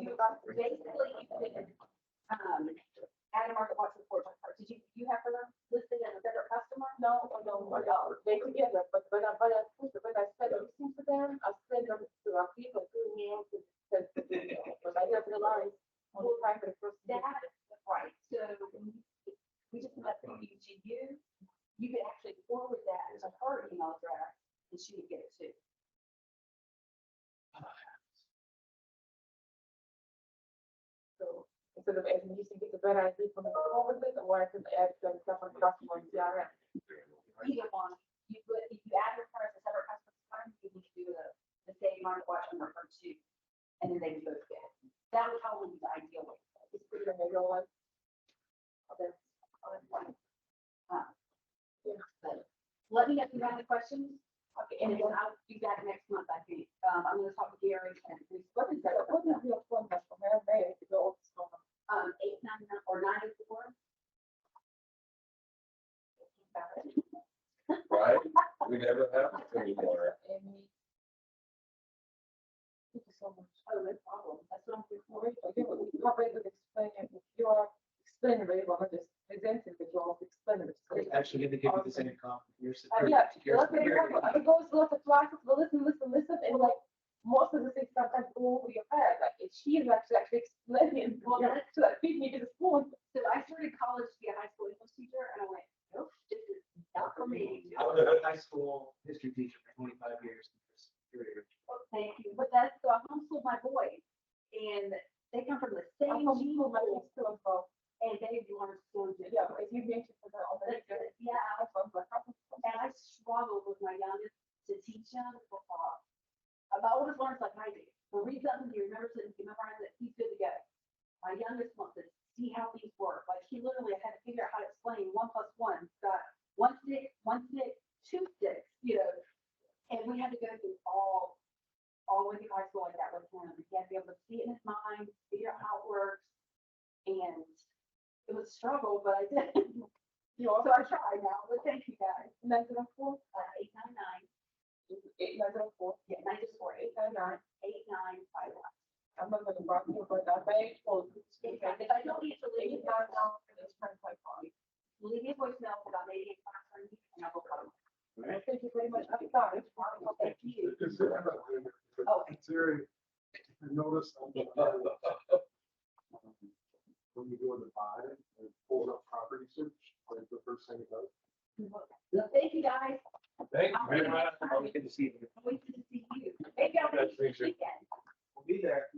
C: You basically, you could, add a market watch report. Did you have her listed as a separate customer?
B: No, they together, but when I said everything to them, I said them to our people, to me, but I didn't realize on the time for the first.
C: That, right, so we just let them use you. You could actually forward that to her email address and she would get it too.
B: So instead of adding, you think it's a better idea for me to forward it, or I can add them separate customer in CRM?
C: Either one, you would, if you add her as a separate customer, you would do the same market watch number for two. And then they would both get it. That would probably be the ideal way.
B: It's pretty in your life.
C: Okay.
B: Yeah.
C: But let me know if you have any questions.
B: Okay,
C: And
B: and
C: then I'll do that next month, I think. I'm gonna talk to Gary and we've spoken
B: then,
C: several
B: what is your phone number? Where may I go?
C: 899 or 904.
D: Right? We never have it anymore.
B: Amy. Thank you so much.
C: Oh, no problem. That's what I'm here for.
B: Again, we covered with explaining, you are explaining very well, not just presenting, but you also explaining it. So-
G: Actually, get to give you the same compliment.
B: Yeah, let's say, I go to lots of classes, but listen, and like, most of the things sometimes go over your head, like, if she is actually explaining,
C: Well, that's-
B: to like, feed me to the spoon.
C: So I started college to be a high school English teacher and I went, nope, this is not for me.
G: I was a high school history teacher for 25 years.
C: Oh, thank you. But that's, so I homeschooled my boys and they come from the same gene pool and they learn so good.
B: Yeah, if you mentioned for the,
C: Yeah, and I struggled with my youngest to teach him football. My oldest learns like I do. But read something, you remember something, you memorize it, he's good to go. My youngest wants to see how these work. Like he literally had to figure out how to explain 1 + 1. Got 1 stick, 1 stick, 2 sticks, you know. And we had to go through all the way through high school like that with him. He had to be able to see it in his mind, figure out how it works. And it was a struggle, but I did.
B: You know,
C: So I try now, but thank you guys.
B: 904,
C: 899,
B: 904,
C: yeah, 904,
B: 899.
C: 8951.
B: I'm not gonna talk to you about that, thank you.
C: If I don't answer, leave me a voicemail. Leave me a voicemail about maybe a class or anything, and I will call.
B: Thank you very much, I'm sorry.
C: Thank you.
H: It's
C: Oh,
H: very, I noticed when you go to buy, it pulls up property search, like the first thing it does.
C: thank you guys.
D: Thank you very much.
G: Always good to see you.
C: Wait to see you. Maybe I'll
D: That's
C: see you this
D: appreciate it.
C: weekend.
H: We'll be there.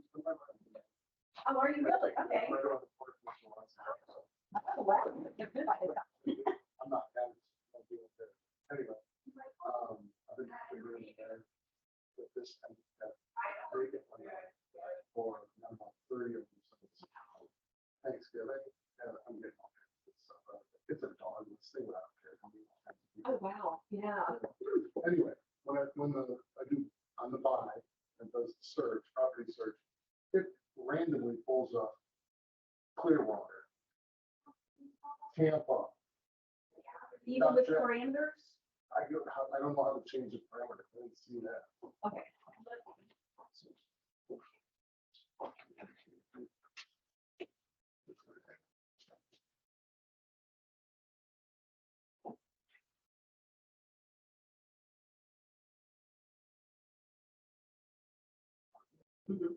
C: Oh, are you really? Okay.
H: Right around the corner from the last house, so
C: Oh, wow. You're good at it.
H: I'm not bad. I'll do it there. Anyway, I've been doing there with this kind of vacant land for about 30 of them since Thanksgiving, and I'm getting all kinds of stuff. It's a dog, let's see what I don't care.
C: Oh, wow. Yeah.
H: Anyway, when I do on the buy and does the search, property search, it randomly pulls up Clearwater, Tampa.
C: Even with
H: Gotcha.
C: parameters?
H: I don't know how to change the parameter. I didn't see that.
C: Okay.
H: Mhm.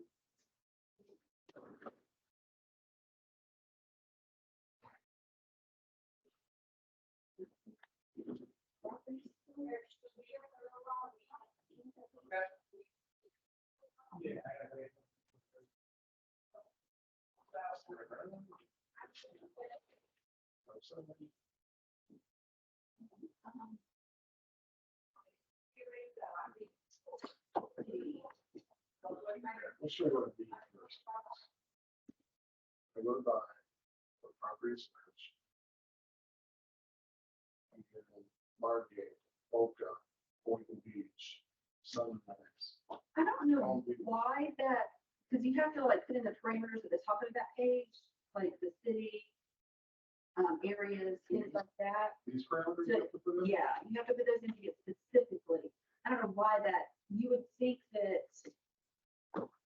H: Let's show what it be first. I go to buy the property search. And then Margate, Boca, Boynton Beach, Sunrise.
C: I don't know why that, because you have to like put in the parameters at the top of that page, like the city, areas, things like that.
H: These parameters you have to put in?
C: Yeah, you have to put those in to get specifically. I don't know why that, you would think that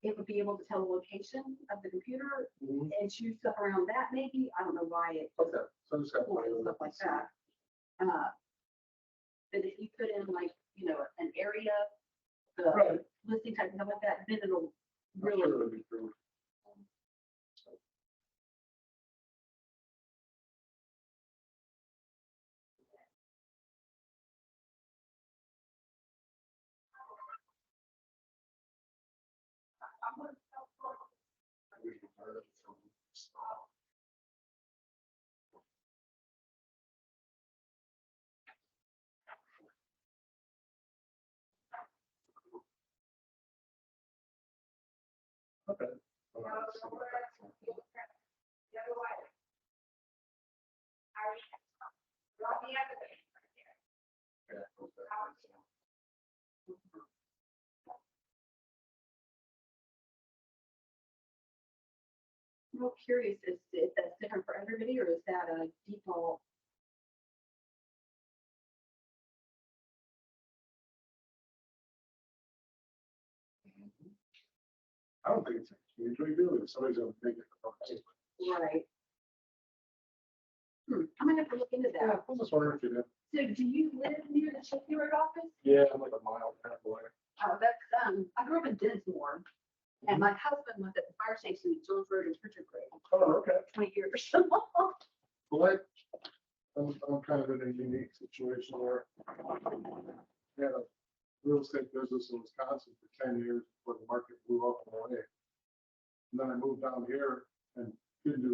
C: it would be able to tell the location of the computer
H: Mhm.
C: and choose stuff around that maybe. I don't know why it
H: Okay, so I just got.
C: pulls stuff like that. But if you put in like, you know, an area,
H: Right.
C: listing type, stuff like that, then it'll
H: Really
C: really,
H: would be true. Okay.
C: I'm real curious if that's different for everybody or is that a default?
H: I don't think it's a huge big deal if somebody's gonna make it.
C: Right. I'm gonna have to look into
H: Yeah,
C: that.
H: I was just wondering if you did.
C: So do you live near the Chelsea Road office?
H: Yeah, I'm like a mile and a half away.
C: Oh, that's, I grew up in Dinsmore and my husband was at the fire station at Jones Road in Pritchard Grade,
H: Oh, okay.
C: 20 years.
H: Well, I'm kind of in a unique situation where I had a real estate business in Wisconsin for 10 years before the market blew up and away. And then I moved down here and didn't do